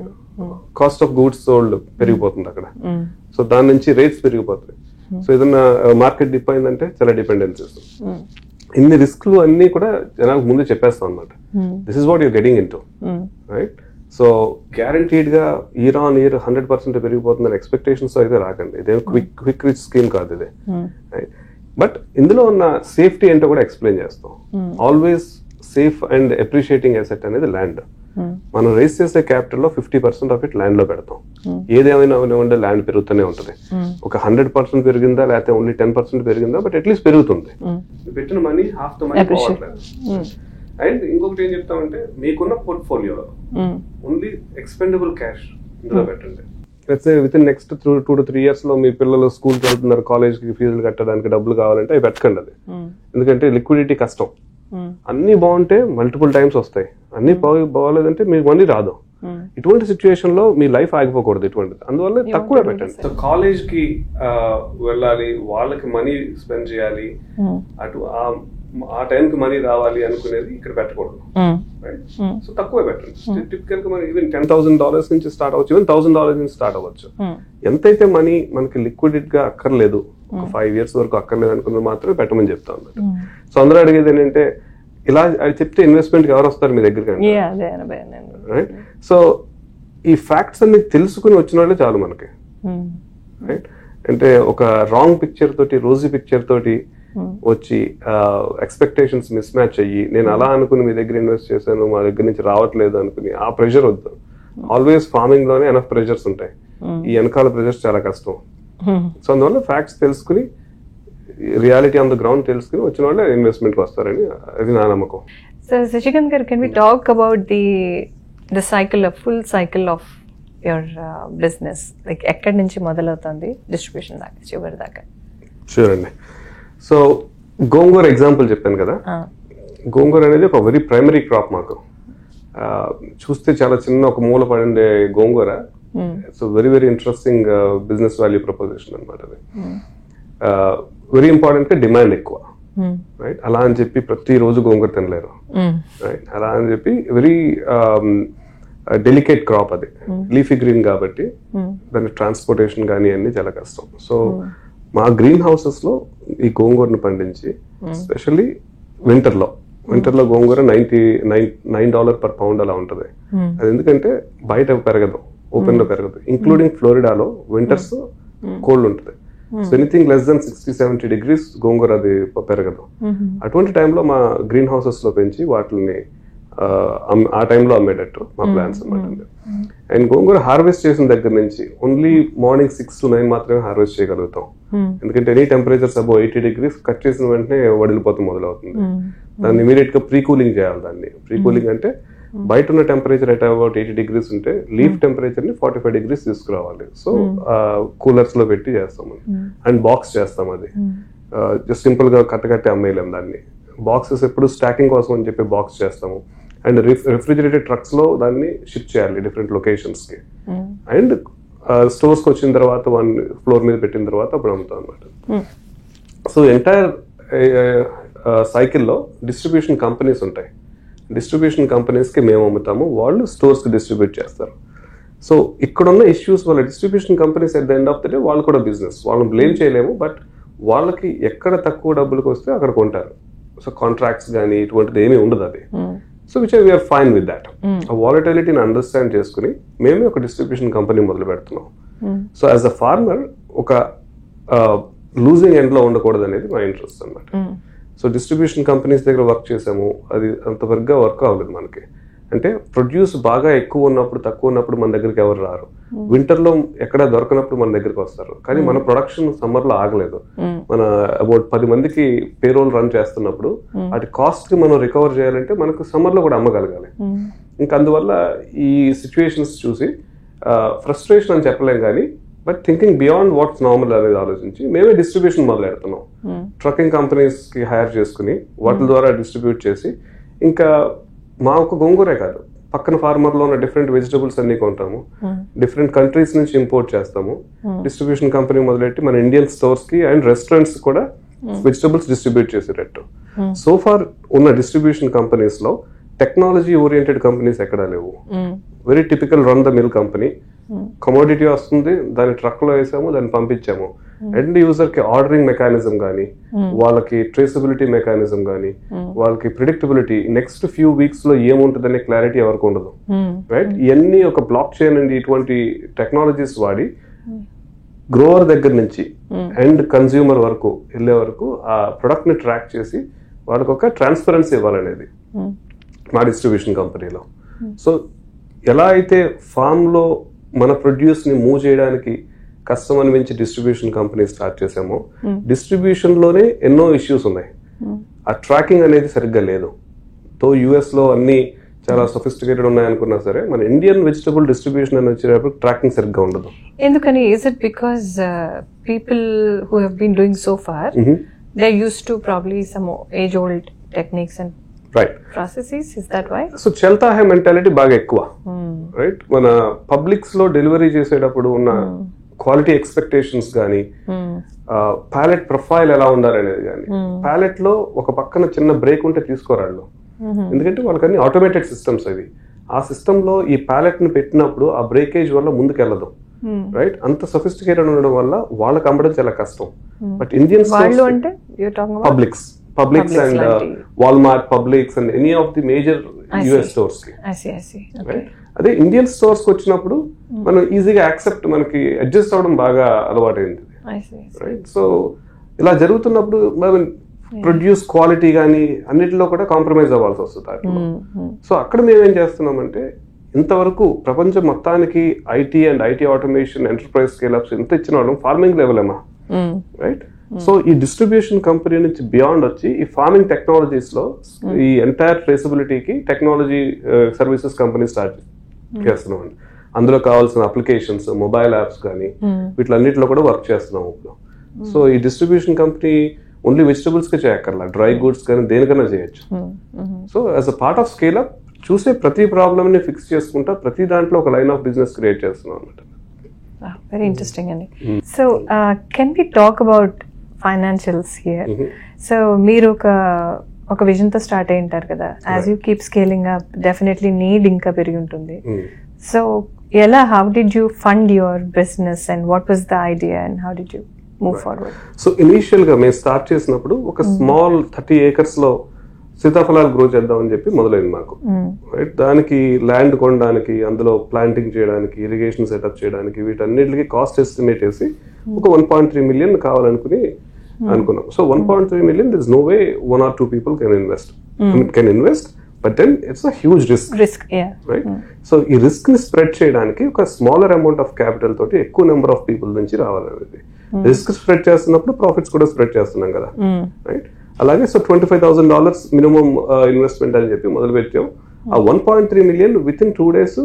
కాస్ట్ ఆఫ్ గూడ్స్ సోల్డ్ పెరిగిపోతుంది అక్కడ. సో దాని నుంచి రేట్స్ పెరిగిపోతాయి. సో ఏదన్నా మార్కెట్ డిప్ అయిందంటే చాలా డిపెండెన్సీస్. ఇన్ని రిస్క్లు అన్ని కూడా జనాలకు ముందు చెప్పేస్తాం అనమాట. This is what you're getting in to. Right, so guaranteed గా ఇయర్ ఆన్ ఇయర్ 100% పెరిగిపోతుందని ఎక్స్పెక్టేషన్స్ అయితే రాకండి. ఇదే క్విక్ రిచ్ స్కీమ్ కాదు ఇది. రైట్, బట్ ఇందులో ఉన్న సేఫ్టీ ఏంటో కూడా ఎక్స్ప్లెయిన్ చేస్తాం. Always safe and appreciating asset అనేది ల్యాండ్. మనం రేస్ చేసే క్యాపిటల్ లో 50% ఆఫ్ ఇట్ ల్యాండ్ లో పెడతాం. ఏదేమైనా ఉండే ల్యాండ్ పెరుగుతూనే ఉంటుంది. ఒక 100% పెరిగిందా లేకపోతే ఓన్లీ 10% పెరిగిందా, బట్ అట్లీస్ట్ పెరుగుతుంది. పెట్టిన మనీ హాఫ్ ద మనీ పోవట్లేదు. అండ్ ఇంకొకటి ఏం చెప్తామంటే, మీకున్న పోర్ట్ఫోలియోలో ఓన్లీ ఎక్స్పెండబుల్ క్యాష్ ఇందులో పెట్టండి. With in next 2 to 3 years లో మీ పిల్లలు స్కూల్కి వెళ్తున్నారు, కాలేజ్కి ఫీజులు కట్టడానికి డబ్బులు కావాలంటే అవి పెట్టకండి అది. ఎందుకంటే లిక్విడిటీ కష్టం. అన్ని బాగుంటే మల్టిపుల్ టైమ్స్ వస్తాయి, అన్ని బాగోలేదంటే మీకు మనీ రాదు. ఇటువంటి సిచ్యువేషన్ లో మీ లైఫ్ ఆగిపోకూడదు ఇటువంటిది. అందువల్ల తక్కువ పెట్టండి. కాలేజ్ కి వెళ్ళాలి, వాళ్ళకి మనీ స్పెండ్ చేయాలి, అటు ఆ టైంకి మనీ రావాలి అనుకునేది ఇక్కడ పెట్టకూడదు. సో తక్కువ పెట్టండి. టిపికల్ గా మనం ఈవెన్ $10,000 నుంచి స్టార్ట్ అవ్వచ్చు, ఈవెన్ $1,000 నుంచి స్టార్ట్ అవ్వచ్చు. ఎంతైతే మనీ మనకి లిక్విడిటీ గా అక్కర్లేదు, ఒక 5 years వరకు అక్కర్లేదు అనుకున్నది మాత్రమే పెట్టమని చెప్తా అన్నమాట. సో అందరూ అడిగేది ఏంటంటే, ఇలా అది చెప్తే ఇన్వెస్ట్మెంట్ కి ఎవరు వస్తారు మీ దగ్గరికి? రైట్, సో ఈ ఫ్యాక్ట్స్ అన్ని తెలుసుకుని వచ్చిన వాళ్ళే చాలు మనకి. రైట్, అంటే ఒక రాంగ్ పిక్చర్ తోటి, రోజీ పిక్చర్ తోటి వచ్చి ఎక్స్పెక్టేషన్స్ మిస్ మ్యాచ్ అయ్యి, నేను అలా అనుకుని మీ దగ్గర ఇన్వెస్ట్ చేశాను, మా దగ్గర నుంచి రావట్లేదు అనుకుని ఆ ప్రెషర్ వద్దు. ఆల్వేస్ ఫార్మింగ్ లోనే ఎనఫ్ ప్రెషర్స్ ఉంటాయి, ఈ వెనకాల ప్రెషర్స్ చాలా కష్టం. సో అందువల్ల ఫ్యాక్ట్స్ తెలుసుకుని, రియాలిటీ ఆన్ ద గ్రౌండ్ తెలుసుకుని వచ్చిన వాళ్ళే ఇన్వెస్ట్మెంట్ కి వస్తారని అది నా నమ్మకం. సో శశికాంత్ గారు, can we talk about the cycle, full cycle of your business? Like ఎక్కడి నుంచి మొదలవుతుంది డిస్ట్రిబ్యూషన్ దాకా, చివరి దాకా? షూర్ అండి. సో గోంగూర ఎగ్జాంపుల్ చెప్పాను కదా. గోంగూర అనేది ఒక వెరీ ప్రైమరీ క్రాప్ మాకు. చూస్తే చాలా చిన్న ఒక మూల పడిండే గోంగూర. So very interesting business value proposition అనమాట అది. వెరీ ఇంపార్టెంట్ గా డిమాండ్ ఎక్కువ. రైట్, అలా అని చెప్పి ప్రతిరోజు గోంగూర తినలేరు. రైట్, అలా అని చెప్పి వెరీ డెలికేట్ క్రాప్ అది, లీఫీ గ్రీన్ కాబట్టి దాని ట్రాన్స్పోర్టేషన్ కానీ అన్ని చాలా కష్టం. సో మా గ్రీన్ హౌసెస్ లో ఈ గోంగూరను పండించి, స్పెషల్లీ వింటర్ లో గోంగూర $99 per pound అలా ఉంటది. అది ఎందుకంటే బయట పెరగదు, ఓపెన్ లో పెరగదు. ఇంక్లూడింగ్ ఫ్లోరిడాలో వింటర్స్ కోల్డ్ ఉంటుంది. So anything less than 60-70 degrees గోంగూర అది పెరగదు. అటువంటి టైంలో మా గ్రీన్ హౌసెస్ లో పెంచి వాటిని ఆ టైంలో అమ్మేటట్టు మా ప్లాన్స్ అన్నమాట. అండ్ గోంగూర హార్వెస్ట్ చేసిన దగ్గర నుంచి ఓన్లీ మార్నింగ్ 6 to 9 మాత్రమే హార్వెస్ట్ చేయగలుగుతాం. ఎందుకంటే any temperatures above 80 degrees cut చేసిన వెంటనే వడిలిపోతే మొదలవుతుంది. దాన్ని ఇమీడియట్ గా ప్రీ కూలింగ్ చేయాలి. దాన్ని ప్రీ కూలింగ్ అంటే బయట ఉన్న టెంపరేచర్ అట్ అబౌట్ 80 degrees ఉంటే లీఫ్ టెంపరేచర్ ని 45 degrees తీసుకురావాలి. సో కూలర్స్ లో పెట్టి చేస్తాం అండ్ బాక్స్ చేస్తాం. అది జస్ట్ సింపుల్ గా కట్టి అమ్మేయలేం దాన్ని. బాక్సెస్ ఎప్పుడు స్టాకింగ్ కోసం అని చెప్పి బాక్స్ చేస్తాము. అండ్ రిఫ్రిజిరేటెడ్ ట్రక్స్ లో దాన్ని షిప్ చేయాలి డిఫరెంట్ లొకేషన్స్ కి. అండ్ స్టోర్స్ కి వచ్చిన తర్వాత 1 floor మీద పెట్టిన తర్వాత అప్పుడు అమ్ముతాం అనమాట. సో ఎంటైర్ సైకిల్లో డిస్ట్రిబ్యూషన్ కంపెనీస్ ఉంటాయి. డిస్ట్రిబ్యూషన్ కంపెనీస్ కి మేము అమ్ముతాము, వాళ్ళు స్టోర్స్ కి డిస్ట్రిబ్యూట్ చేస్తారు. సో ఇక్కడున్న ఇష్యూస్ వల్ల distribution companies at the end of the day వాళ్ళు కూడా బిజినెస్, వాళ్ళని బ్లేమ్ చేయలేము. బట్ వాళ్ళకి ఎక్కడ తక్కువ డబ్బులకు వస్తే అక్కడ కొంటారు. సో కాంట్రాక్ట్స్ కానీ ఇటువంటిది ఏమీ ఉండదు అది. So which we are fine with that. ఆ వాలటిలిటీని అండర్స్టాండ్ చేసుకుని మేమే ఒక డిస్ట్రిబ్యూషన్ కంపెనీ మొదలు పెడుతున్నాం. సో యాజ్ అ ఫార్మర్ ఒక లూజింగ్ ఎండ్ లో ఉండకూడదు అనేది మా ఇంట్రెస్ట్ అన్నమాట. సో డిస్ట్రిబ్యూషన్ కంపెనీస్ దగ్గర వర్క్ చేసాము, అది అంతవరకుగా వర్క్ అవ్వలేదు మనకి. అంటే ప్రొడ్యూస్ బాగా ఎక్కువ ఉన్నప్పుడు తక్కువ ఉన్నప్పుడు మన దగ్గరికి ఎవరు రారు. వింటర్ లో ఎక్కడ దొరకనప్పుడు మన దగ్గరికి వస్తారు. కానీ మన ప్రొడక్షన్ సమ్మర్ లో ఆగలేదు. మన అబౌట్ 10 మందికి పేరోల్ రన్ చేస్తున్నప్పుడు వాటి కాస్ట్ కి మనం రికవర్ చేయాలంటే మనకు సమ్మర్ లో కూడా అమ్మగలగాలి. ఇంకా అందువల్ల ఈ సిచ్యువేషన్స్ చూసి ఫ్రస్ట్రేషన్ అని చెప్పలేం కానీ but thinking beyond what's normal అనేది ఆలోచించి మేమే డిస్ట్రిబ్యూషన్ మొదలు పెడుతున్నాం. ట్రకింగ్ కంపెనీస్ కి హైర్ చేసుకుని వాటి ద్వారా డిస్ట్రిబ్యూట్ చేసి, ఇంకా మా ఒక గోంగూరే కాదు పక్కన ఫార్మర్ లో ఉన్న డిఫరెంట్ వెజిటబుల్స్ అన్ని కొంటాము. డిఫరెంట్ కంట్రీస్ నుంచి ఇంపోర్ట్ చేస్తాము. డిస్ట్రిబ్యూషన్ కంపెనీ మొదలెట్టి మన ఇండియన్ స్టోర్స్ కి అండ్ రెస్టారెంట్స్ కూడా వెజిటబుల్స్ డిస్ట్రిబ్యూట్ చేసేటట్టు. సో ఫార్ ఉన్న డిస్ట్రిబ్యూషన్ కంపెనీస్ లో టెక్నాలజీ ఓరియంటెడ్ కంపెనీస్ ఎక్కడా లేవు. Very typical run the mill company. Commodity వస్తుంది, దాన్ని ట్రక్ లో వేసాము, దాన్ని పంపించాము. ఎండ్ యూజర్ కి ఆర్డరింగ్ మెకానిజం కానీ, వాళ్ళకి ట్రేసబిలిటీ మెకానిజం కానీ, వాళ్ళకి ప్రిడిక్టబిలిటీ నెక్స్ట్ ఫ్యూ వీక్స్ లో ఏముంటుందనే క్లారిటీ ఎవరికి ఉండదు. రైట్, ఇవన్నీ ఒక బ్లాక్ చైన్ అండ్ ఇటువంటి టెక్నాలజీస్ వాడి గ్రోవర్ దగ్గర నుంచి ఎండ్ కన్స్యూమర్ వరకు వెళ్ళే వరకు ఆ ప్రొడక్ట్ ని ట్రాక్ చేసి వాళ్ళకి ఒక ట్రాన్స్పరెన్సీ ఇవ్వాలనేది మా డిస్ట్రిబ్యూషన్ కంపెనీలో. సో ఎలా అయితే ఫామ్ లో మన ప్రొడ్యూస్ ని మూవ్ చేయడానికి కష్టం అనిపించి డిస్ట్రిబ్యూషన్ కంపెనీ స్టార్ట్ చేసామో, డిస్ట్రిబ్యూషన్ లోనే ఎన్నో ఇష్యూస్ ఉన్నాయి. ఆ ట్రాకింగ్ అనేది సరిగ్గా లేదు. తో యుఎస్ లో అన్ని చాలా సొఫిస్టికేటెడ్ ఉన్నాయనుకున్నా సరే మన ఇండియన్ వెజిటబుల్ డిస్ట్రిబ్యూషన్ అని వచ్చేటప్పుడు ట్రాకింగ్ సరిగ్గా ఉండదు. ఎందుకని? Is it because people who have been doing so far they used to probably some age old techniques and right processes, is that why? So చల్తా హై మెంటాలిటీ బాగా ఎక్కువ. రైట్, మన పబ్లిక్స్ లో డెలివరీ చేసేటప్పుడు ఉన్న క్వాలిటీ ఎక్స్పెక్టేషన్స్ కానీ, palate profile ఎలా ఉండాలనేది కానీ, ప్యాలెట్ లో ఒక పక్కన చిన్న బ్రేక్ ఉంటే తీసుకోరాళ్ళు. ఎందుకంటే వాళ్ళకి అన్ని ఆటోమేటెడ్ సిస్టమ్స్ అవి. ఆ సిస్టమ్ లో ఈ ప్యాలెట్ ని పెట్టినప్పుడు ఆ బ్రేకేజ్ వల్ల ముందుకెళ్ళదు. రైట్, అంత సొఫిస్టికేటెడ్ ఉండడం వల్ల వాళ్ళకి అమ్మడం చాలా కష్టం. But Indian public's and Walmart, public's and any of the major US stores కి. అదే ఇండియన్ స్టోర్స్ కి వచ్చినప్పుడు మనం ఈజీగా యాక్సెప్ట్, మనకి అడ్జస్ట్ అవడం బాగా అలవాటైంది. రైట్, సో ఇలా జరుగుతున్నప్పుడు మనం ప్రొడ్యూస్ క్వాలిటీ కానీ అన్నిటిలో కూడా కాంప్రమైజ్ అవ్వాల్సి వస్తుంది. సో అక్కడ మేమేం చేస్తున్నామంటే, ఇంతవరకు ప్రపంచం మొత్తానికి IT and IT automation enterprise scaleups ఎంత ఇచ్చిన వాళ్ళం ఫార్మింగ్ లెవెల్ ఏమా. రైట్, సో ఈ డిస్ట్రిబ్యూషన్ కంపెనీ నుంచి బియాండ్ వచ్చి ఈ ఫార్మింగ్ టెక్నాలజీస్ లో ఈ ఎంటైర్ ట్రేసబిలిటీకి టెక్నాలజీ సర్వీసెస్ కంపెనీ స్టార్ట్ చేస్తున్నాం. అందులో కావాల్సిన అప్లికేషన్స్, మొబైల్ యాప్స్ కానీ వీటిలన్నిటిలో కూడా వర్క్ చేస్తున్నాం ఇప్పుడు. సో ఈ డిస్ట్రిబ్యూషన్ కంపెనీ ఓన్లీ వెజిటబుల్స్ కి చేయక్కర్లా, డ్రై గుడ్స్ కానీ దేనికైనా చేయొచ్చు. So as a part of scale up చూసే ప్రతి ప్రాబ్లమ్ ని ఫిక్స్ చేసుకుంటా ప్రతి దాంట్లో ఒక లైన్ ఆఫ్ బిజినెస్ క్రియేట్ చేస్తున్నాం అనమాట. వెరీ ఇంట్రెస్టింగ్ అండి. So can we talk about financials here? So మీరు ఒక విజన్ తో స్టార్ట్ అయి ఉంటారు కదా. As you keep scaling up definitely need ఇంకా పెరిగి ఉంటుంది. సో ఎలా, how did you fund your business and what was the idea and how did you move forward? So initial గా మేము స్టార్ట్ చేసినప్పుడు ఒక స్మాల్ 30 acres లో సీతాఫలాలు గ్రో చేద్దామని చెప్పి మొదలైంది మాకు. రైట్, దానికి ల్యాండ్ కొనడానికి, అందులో ప్లాంటింగ్ చేయడానికి, ఇరిగేషన్ సెటప్ చేయడానికి, వీటన్నిటికి కాస్ట్ ఎస్టిమేట్ వేసి ఒక 1.3 million కావాలనుకుని అనుకున్నాం. So 1.3 million, this no way 1 or 2 people can invest. But then it's a huge risk, right? So ఈ రిస్క్ ని స్ప్రెడ్ చేయడానికి ఒక స్మాలర్ అమౌంట్ ఆఫ్ క్యాపిటల్ తోటి ఎక్కువ నెంబర్ ఆఫ్ పీపుల్ నుంచి రావాలనేది. రిస్క్ స్ప్రెడ్ చేస్తున్నప్పుడు ప్రాఫిట్స్ కూడా స్ప్రెడ్ చేస్తున్నాం కదా, రైట్? అలాగే సో $25,000 మినిమం ఇన్వెస్ట్మెంట్ అని చెప్పి మొదలు పెట్టాం. ఆ 1.3 million విత్ ఇన్ 2 days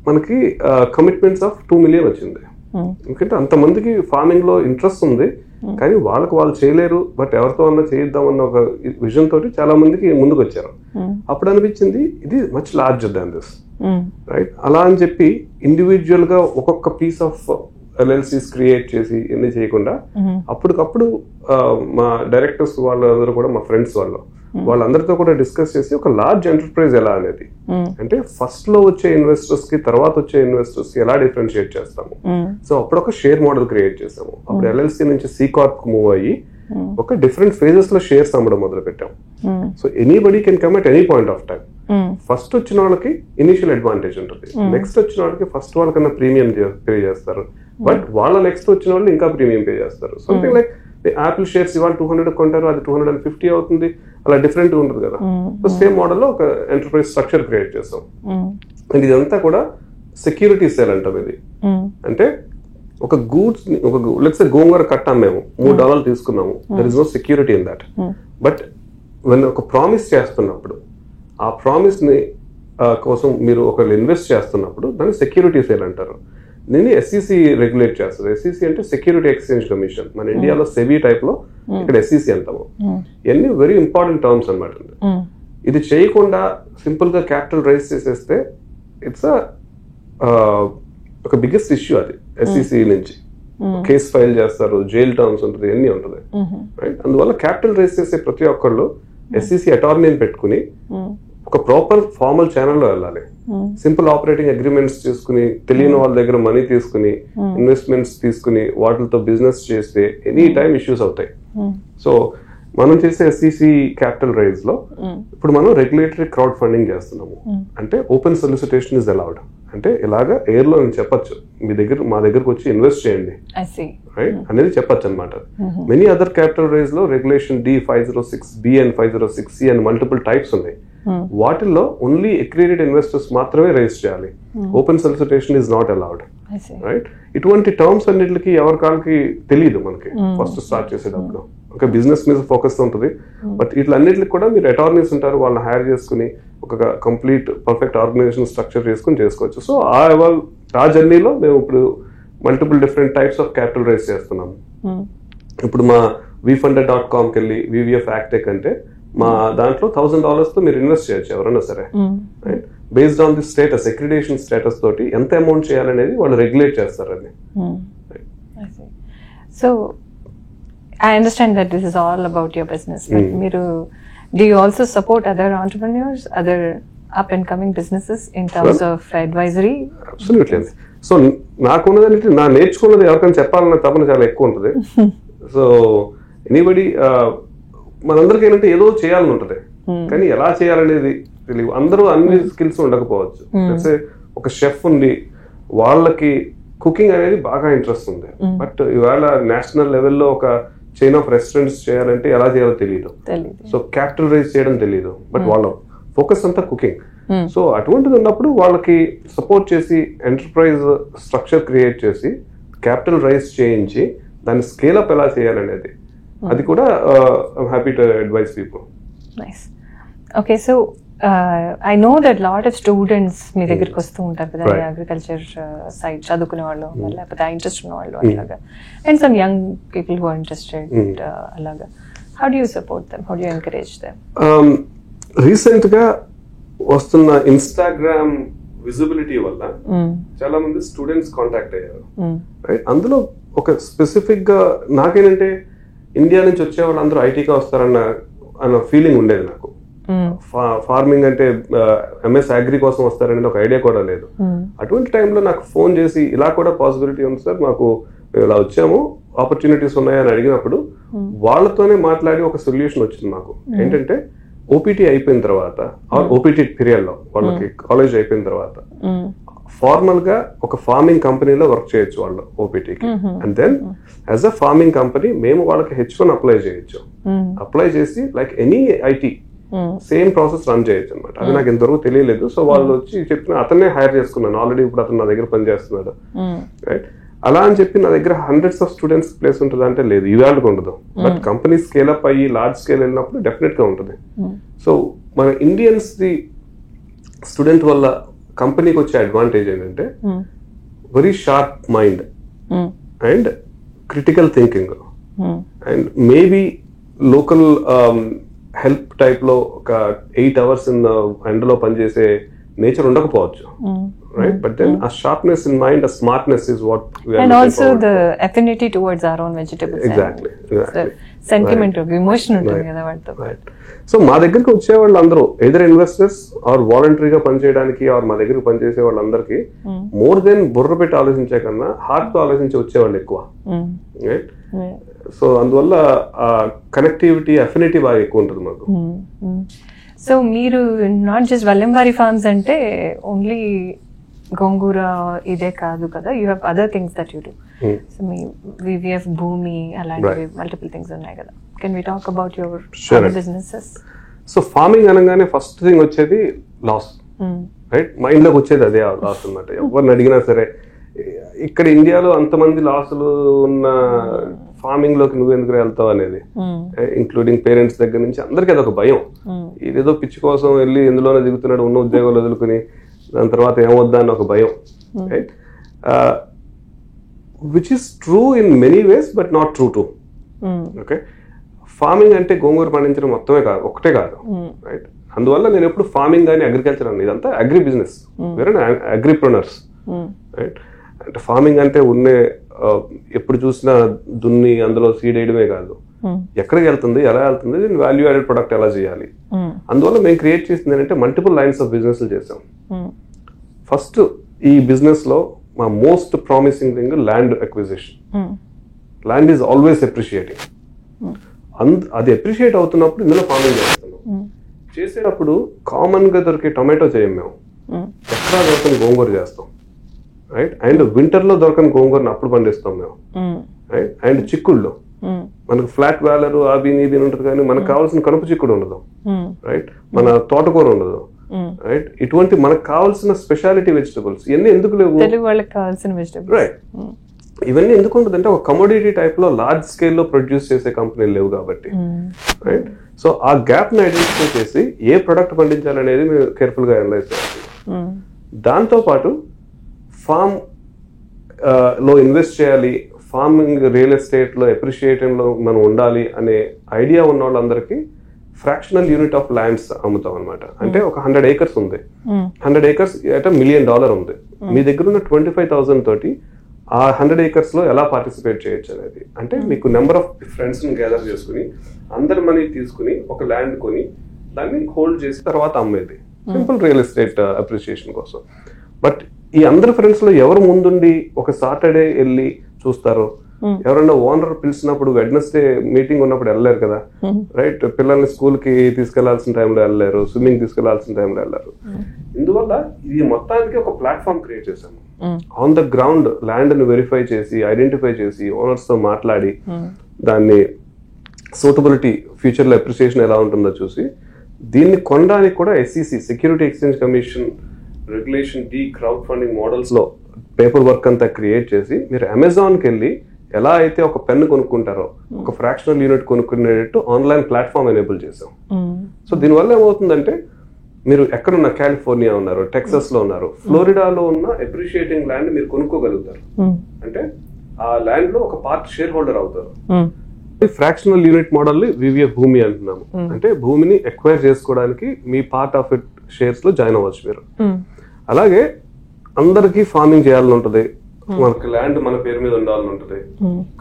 మనకి కమిట్మెంట్స్ ఆఫ్ 2 million వచ్చింది. ఎందుకంటే అంతమందికి ఫార్మింగ్ లో ఇంట్రెస్ట్ ఉంది, కానీ వాళ్ళు చేయలేరు, బట్ ఎవరితో అన్నా చేయిద్దామన్న ఒక విజన్ తోటి చాలా మందికి ముందుకు వచ్చారు. అప్పుడు అనిపించింది ఇది much larger than this, right? అలా అని చెప్పి ఇండివిజువల్ గా ఒక్కొక్క పీస్ ఆఫ్ LLCs క్రియేట్ చేసి ఎన్ని చేయకుండా అప్పటికప్పుడు మా డైరెక్టర్స్ వాళ్ళందరూ కూడా మా ఫ్రెండ్స్ వాళ్ళందరితో కూడా డిస్కస్ చేసి ఒక లార్జ్ ఎంటర్ప్రైజ్ ఎలా అనేది, అంటే ఫస్ట్ లో వచ్చే ఇన్వెస్టర్స్ కి తర్వాత వచ్చే ఇన్వెస్టర్స్ కి ఎలా డిఫరెన్షియేట్ చేస్తాము. సో అప్పుడు ఒక షేర్ మోడల్ క్రియేట్ చేసాము. అప్పుడు LLC నుంచి C Corp కు మూవ్ అయ్యి ఒక డిఫరెంట్ ఫేజెస్ లో షేర్స్ అమ్మడం మొదలు పెట్టాం. So anybody can come at any point of time. First వచ్చిన వాళ్ళకి ఇనిషియల్ అడ్వాంటేజ్ ఉంటుంది, నెక్స్ట్ వచ్చిన వాళ్ళకి ఫస్ట్ వాళ్ళకన్నా ప్రీమియం పే చేస్తారు, బట్ వాళ్ళ నెక్స్ట్ వచ్చిన వాళ్ళు ఇంకా ప్రీమియం పే చేస్తారు. సంథింగ్ లైక్ యాపిల్ షేర్స్ ఇవాళ 200 కొంటారు, అది 250 అవుతుంది, అలా డిఫరెంట్ గా ఉంటుంది కదా. సో సేమ్ మోడల్లో ఒక ఎంటర్ప్రైజ్ స్ట్రక్చర్ క్రియేట్ చేస్తాం. అండ్ ఇదంతా కూడా సెక్యూరిటీ సేల్ అంటాం. ఇది అంటే ఒక గూడ్స్ ని లెట్స్ సే గోంగూర కట్టాం మేము, $3 తీసుకున్నాము, there is no security in that. But when ఒక ప్రామిస్ చేస్తున్నప్పుడు ఆ ప్రామిస్ ని కోసం మీరు ఒకళ్ళు ఇన్వెస్ట్ చేస్తున్నప్పుడు దాన్ని సెక్యూరిటీ సేల్ అంటారు. దీన్ని SEC రెగ్యులేట్ చేస్తారు. SEC అంటే సెక్యూరిటీ ఎక్స్చేంజ్ కమిషన్. మన ఇండియాలో సెబీ టైప్ లో ఇక్కడ SEC అంటాము. ఇవన్నీ వెరీ ఇంపార్టెంట్ టర్మ్స్ అనమాట. ఇది చేయకుండా సింపుల్ గా క్యాపిటల్ రైజ్ చేసేస్తే ఇట్స్ ఒక బిగ్గెస్ట్ ఇష్యూ. అది SEC నుంచి కేసు ఫైల్ చేస్తారు, జైల్ టర్మ్స్ ఉంటుంది, అన్ని ఉంటుంది, రైట్? అందువల్ల క్యాపిటల్ రైజ్ చేసే ప్రతి ఒక్కళ్ళు SEC అటార్నీని పెట్టుకుని ఒక ప్రాపర్ ఫార్మల్ ఛానల్లో వెళ్ళాలి. సింపుల్ ఆపరేటింగ్ అగ్రిమెంట్స్ చేసుకుని తెలియని వాళ్ళ దగ్గర మనీ తీసుకుని ఇన్వెస్ట్మెంట్స్ తీసుకుని వాటితో బిజినెస్ చేస్తే ఎనీ టైమ్ ఇష్యూస్ అవుతాయి. సో మనం చేసే SEC క్యాపిటల్ రైజ్ లో ఇప్పుడు మనం రెగ్యులేటరీ క్రౌడ్ ఫండింగ్ చేస్తున్నాము. అంటే ఓపెన్ సొలిసిటేషన్ ఇస్ అలౌడ్. అంటే ఇలాగా ఎయిర్ లో నేను చెప్పొచ్చు, మా దగ్గరకు వచ్చి ఇన్వెస్ట్ చేయండి, రైట్ అనేది చెప్పొచ్చు అనమాట. మెనీ అదర్ క్యాపిటల్ రైజ్ లో regulation D 506B and 506C and multiple types ఉన్నాయి. వాటిల్లో ఓన్లీ అక్రెడిటెడ్ ఇన్వెస్టర్స్ మాత్రమే రైజ్ చేయాలి. Open solicitation is not allowed, right? ఇటువంటి టర్మ్స్ అన్నిటికి ఎవరి కాళ్ళకి తెలియదు మనకి ఫస్ట్ స్టార్ట్ చేసేటప్పుడు. ఒక బిజినెస్ మీద ఫోకస్ ఉంటుంది, బట్ ఇట్లన్నిటికి కూడా మీరు అటార్నీస్ ఉంటారు, వాళ్ళని హైర్ చేసుకుని ఒక కంప్లీట్ పర్ఫెక్ట్ ఆర్గనైజేషన్ స్ట్రక్చర్ చేసుకుని చేసుకోవచ్చు. సో ఆ జర్నీలో మేము ఇప్పుడు multiple different types of capital raise చేస్తున్నాము. ఇప్పుడు మా vfunded.comకి వెళ్ళి VVF Actec అంటే మా దాంట్లో $1,000 తో మీరు ఇన్వెస్ట్ చేయొచ్చు ఎవరైనా సరే, right? Based on the status, accreditation status తోటి ఎంత అమౌంట్ చేయాలనేది వాళ్ళు రెగ్యులేట్ చేస్తారు. అది so I understand that this is all about your business, but do you also support other entrepreneurs, other up and coming businesses in terms of advisory? Absolutely. So నాకున్నదంటే నా నేర్చుకున్నది ఎవరికైనా చెప్పాలన్న తపన చాలా ఎక్కువ ఉంటుంది. సో ఎనీబడి మనందరికీ ఏంటంటే ఏదో చేయాలని ఉంటుంది, కానీ ఎలా చేయాలనేది తెలియదు. అందరూ అన్ని స్కిల్స్ ఉండకపోవచ్చు. ఒక షెఫ్ ఉంది, వాళ్ళకి కుకింగ్ అనేది బాగా ఇంట్రెస్ట్ ఉంది, బట్ ఇవాళ నేషనల్ లెవెల్లో ఒక చైన్ ఆఫ్ రెస్టారెంట్స్ చేయాలంటే ఎలా చేయాలో తెలియదు. సో క్యాపిటల్ రైజ్ చేయడం తెలియదు, బట్ వాళ్ళ ఫోకస్ అంతా కుకింగ్. సో అటువంటిది ఉన్నప్పుడు వాళ్ళకి సపోర్ట్ చేసి ఎంటర్ప్రైజ్ స్ట్రక్చర్ క్రియేట్ చేసి క్యాపిటల్ రైజ్ చేయించి దాన్ని స్కేల్ అప్ ఎలా చేయాలనేది, అది కూడా I'm happy to advise people. Nice. Okay, so I know that lot of students మీ దగ్గరికి వస్తూ ఉంటారు కదా, అగ్రికల్చర్ సైడ్ చదువుకునే వాళ్ళు, లేకపోతే ఇంట్రెస్ట్ ఉన్న వాళ్ళు అలాగా, and some young people who are interested అలాగా. How do you support them, how do you encourage them? Recent గా వస్తున్న ఇన్స్టాగ్రామ్ విజిబిలిటీ వల్ల చాలా మంది స్టూడెంట్స్ కాంటాక్ట్ అయ్యారు, రైట్? అందులో ఒక స్పెసిఫిక్ గా నాకేంటంటే ఇండియా నుంచి వచ్చే వాళ్ళు అందరూ ఐటీగా వస్తారన్న ఫీలింగ్ ఉండేది నాకు. ఫార్మింగ్ అంటే MS అగ్రి కోసం వస్తారనేది ఒక ఐడియా కూడా లేదు. అటువంటి టైంలో నాకు ఫోన్ చేసి ఇలా కూడా పాసిబిలిటీ ఉంది సార్, మాకు ఇలా వచ్చాము, ఆపర్చునిటీస్ ఉన్నాయని అడిగినప్పుడు వాళ్ళతోనే మాట్లాడి ఒక సొల్యూషన్ వచ్చింది మాకు. ఏంటంటే OPT అయిపోయిన తర్వాత, OPT పీరియడ్ లో వాళ్ళకి కాలేజ్ అయిపోయిన తర్వాత ఫార్మల్ గా ఒక ఫార్మింగ్ కంపెనీలో వర్క్ చేయొచ్చు వాళ్ళు OPTకి. And then as a farming company మేము వాళ్ళకి H1 అప్లై చేయొచ్చు. అప్లై చేసి like any IT same process run చేయొచ్చు అనమాట. అది నాకు ఇంతవరకు తెలియలేదు. సో వాళ్ళు వచ్చి చెప్పిన అతనే హైర్ చేసుకున్నాను ఆల్రెడీ, ఇప్పుడు అతను నా దగ్గర పనిచేస్తున్నాడు. రైట్, అలా అని చెప్పి నా దగ్గర హండ్రెడ్స్ ఆఫ్ స్టూడెంట్స్ ప్లేస్ ఉంటుంది అంటే లేదు, ఇవాళకి ఉండదు. బట్ కంపెనీ స్కేల్ అప్ అయ్యి లార్జ్ స్కేల్ వెళ్ళినప్పుడు డెఫినెట్ గా ఉంటుంది. సో మన ఇండియన్స్ ది స్టూడెంట్ వల్ల కంపెనీకి వచ్చే అడ్వాంటేజ్ ఏంటంటే very sharp mind and critical thinking and maybe local help type లో ఒక 8 hours ఎండలో పనిచేసే నేచర్ ఉండకపోవచ్చు. Right, but then a sharpness in mind, a smartness is what we are and looking also forward the to. affinity towards our own vegetables. Exactly. Sentiment, emotion ఉంటుంది కదా వాటితో. Right. So మా దగ్గరికి వచ్చే వాళ్ళు అందరూ ఎయిదర్ ఇన్వెస్టర్స్ ఆర్ వాలంటరీగా పనిచేయడానికి ఆర్ మా దగ్గరికి పనిచేసే వాళ్ళందరికీ మోర్ దెన్ బుర్ర పెట్టి ఆలోచించే కన్నా హార్ట్ తో ఆలోచించి వచ్చేవాళ్ళు ఎక్కువ. రైట్, సో అందువల్ల కనెక్టివిటీ అఫినిటీ బాగా ఎక్కువ ఉంటుంది మాకు. సో మీరు నాట్ జస్ట్ వల్లెంవారి ఫార్మ్స్ అంటే ఓన్లీ గోంగూర ఇదే కాదు కదా, you have other things that you do. So మీ వివిఎఫ్ భూమి అలాంటివి మల్టిపుల్ థింగ్స్ ఉన్నాయి కదా. Can we talk about your businesses? So farming అనగానే ఫస్ట్ థింగ్ వచ్చేది లాస్. రైట్, మైండ్ లోకి వచ్చేది అదే లాస్ అనమాట. ఎవరిని అడిగినా సరే ఇక్కడ ఇండియాలో అంతమంది లాసులు ఉన్న ఫార్మింగ్ లోకి నువ్వు ఎందుకు వెళ్తావు అనేది, ఇంక్లూడింగ్ పేరెంట్స్ దగ్గర నుంచి అందరికీ అదొక భయం. ఇదేదో పిచ్చి కోసం వెళ్ళి ఎందులోనే దిగుతున్నాడు, ఉన్న ఉద్యోగాలు వదులుకుని దాని తర్వాత ఏమొద్దా అని ఒక భయం. Right, which is true in many ways but not true to. Okay, farming అంటే గోంగూర పండించడం మొత్తమే కాదు, ఒకటే కాదు. రైట్, అందువల్ల నేను ఎప్పుడు ఫార్మింగ్ కానీ అగ్రికల్చర్ అని, ఇదంతా అగ్రి బిజినెస్, వేరే అగ్రిప్రొనర్స్. రైట్, అంటే ఫార్మింగ్ అంటే ఉన్నే ఎప్పుడు చూసినా దున్ని అందులో సీడ్ వేయడమే కాదు, ఎక్కడికి వెళ్తుంది, ఎలా వెళ్తుంది, వాల్యూ యాడెడ్ ప్రొడక్ట్ ఎలా చేయాలి. అందువల్ల మేము క్రియేట్ చేసింది ఏంటంటే మల్టిపుల్ లైన్స్ ఆఫ్ బిజినెస్ చేసాం. ఫస్ట్ ఈ బిజినెస్ లో మా most promising thing land acquisition. Land is always appreciating. అది అప్రిషియేట్ అవుతున్నప్పుడు ఇందులో ఫార్మింగ్ చేస్తున్నాం. చేసేటప్పుడు కామన్ గా దొరికే టొమాటో చేయం మేము, ఎక్కడ దొరకని గోంగూర చేస్తాం. రైట్, అండ్ వింటర్ లో దొరకని గోంగూరని అప్పుడు పండిస్తాం మేము. రైట్, అండ్ చిక్కుళ్ళు మనకు ఫ్లాట్ వ్యాలర్ అవి ఇది ఉంటుంది, కానీ మనకు కావాల్సిన కనుపు చిక్కుడు ఉండదు. రైట్, మన తోటకూర ఉండదు. రైట్, ఇటువంటి మనకు కావాల్సిన స్పెషాలిటీ వెజిటబుల్స్ ఇవన్నీ ఎందుకు లేవు? రైట్, ఇవన్నీ ఎందుకు ఉంటుంది అంటే ఒక కమోడిటీ టైప్ లో లార్జ్ స్కేల్ లో ప్రొడ్యూస్ చేసే కంపెనీలు లేవు కాబట్టి. రైట్, సో ఆ గ్యాప్ ని ఐడెంటిఫై చేసి ఏ ప్రొడక్ట్ పండించాలనేది మేము కేర్ఫుల్ గా అనలైజ్ చేస్తాం. దాంతో పాటు ఫార్మ్ లో ఇన్వెస్ట్ చేయాలి, ఫార్మింగ్ రియల్ ఎస్టేట్ లో అప్రిషియేటింగ్ లో మనం ఉండాలి అనే ఐడియా ఉన్న వాళ్ళందరికీ ఫ్రాక్షనల్ యూనిట్ ఆఫ్ ల్యాండ్స్ అమ్ముతాం అనమాట. అంటే ఒక 100 acres ఉంది, 100 acres at $1 million ఉంది. మీ దగ్గర ఉన్న 25,000 తోటి ఆ 100 acres లో ఎలా పార్టిసిపేట్ చేయొచ్చు అనేది. అంటే మీకు నెంబర్ ఆఫ్ ఫ్రెండ్స్ ని గ్యాదర్ చేసుకుని అందరి మనీ తీసుకుని ఒక ల్యాండ్ కొని దాన్ని హోల్డ్ చేసి తర్వాత అమ్మేది, సింపుల్ రియల్ ఎస్టేట్ అప్రిషియేషన్ కోసం. బట్ ఈ అందరి ఫ్రెండ్స్ లో ఎవరు ముందుండి ఒక సాటర్డే వెళ్ళి చూస్తారో, ఎవరైనా ఓనర్ పిలిచినప్పుడు వెడ్నెస్డే మీటింగ్ ఉన్నప్పుడు వెళ్ళలేరు కదా. రైట్, పిల్లల్ని స్కూల్ కి తీసుకెళ్లాల్సిన టైంలో వెళ్ళలేరు, స్విమ్మింగ్ తీసుకెళ్లాల్సిన టైంలో వెళ్ళారు. ఇందువల్ల ఇది మొత్తానికి ఒక ప్లాట్ఫామ్ క్రియేట్ చేశాము. ఆన్ ద గ్రౌండ్ ల్యాండ్ ని వెరిఫై చేసి ఐడెంటిఫై చేసి ఓనర్స్ తో మాట్లాడి దాన్ని సూటబిలిటీ ఫ్యూచర్ లో అప్రిసియేషన్ ఎలా ఉంటుందో చూసి దీన్ని కొనడానికి కూడా SEC security exchange commission regulation D crowd funding models లో పేపర్ వర్క్ అంతా క్రియేట్ చేసి మీరు అమెజాన్కి వెళ్ళి ఎలా అయితే ఒక పెన్ కొనుక్కుంటారో ఒక ఫ్రాక్షనల్ యూనిట్ కొనుక్కునేటట్టు ఆన్లైన్ ప్లాట్ఫామ్ ఎనేబుల్ చేసాం. సో దీనివల్ల ఏమవుతుందంటే మీరు ఎక్కడున్న కాలిఫోర్నియా ఉన్నారు, టెక్సస్ లో ఉన్నారు, ఫ్లోరిడాలో ఉన్న అప్రిషియేటింగ్ ల్యాండ్ మీరు కొనుక్కోగలుగుతారు. అంటే ఆ ల్యాండ్ లో ఒక పార్ట్ షేర్ హోల్డర్ అవుతారు. ఫ్రాక్షనల్ యూనిట్ మోడల్ ని వివిఎఫ్ భూమి అంటున్నాము. అంటే భూమిని ఎక్వైర్ చేసుకోవడానికి మీ పార్ట్ ఆఫ్ ఇట్ షేర్స్ లో జాయిన్ అవ్వచ్చు మీరు. అలాగే అందరికీ ఫార్మింగ్ చేయాలని ఉంటది, మనకి ల్యాండ్ మన పేరు మీద ఉండాలని ఉంటది,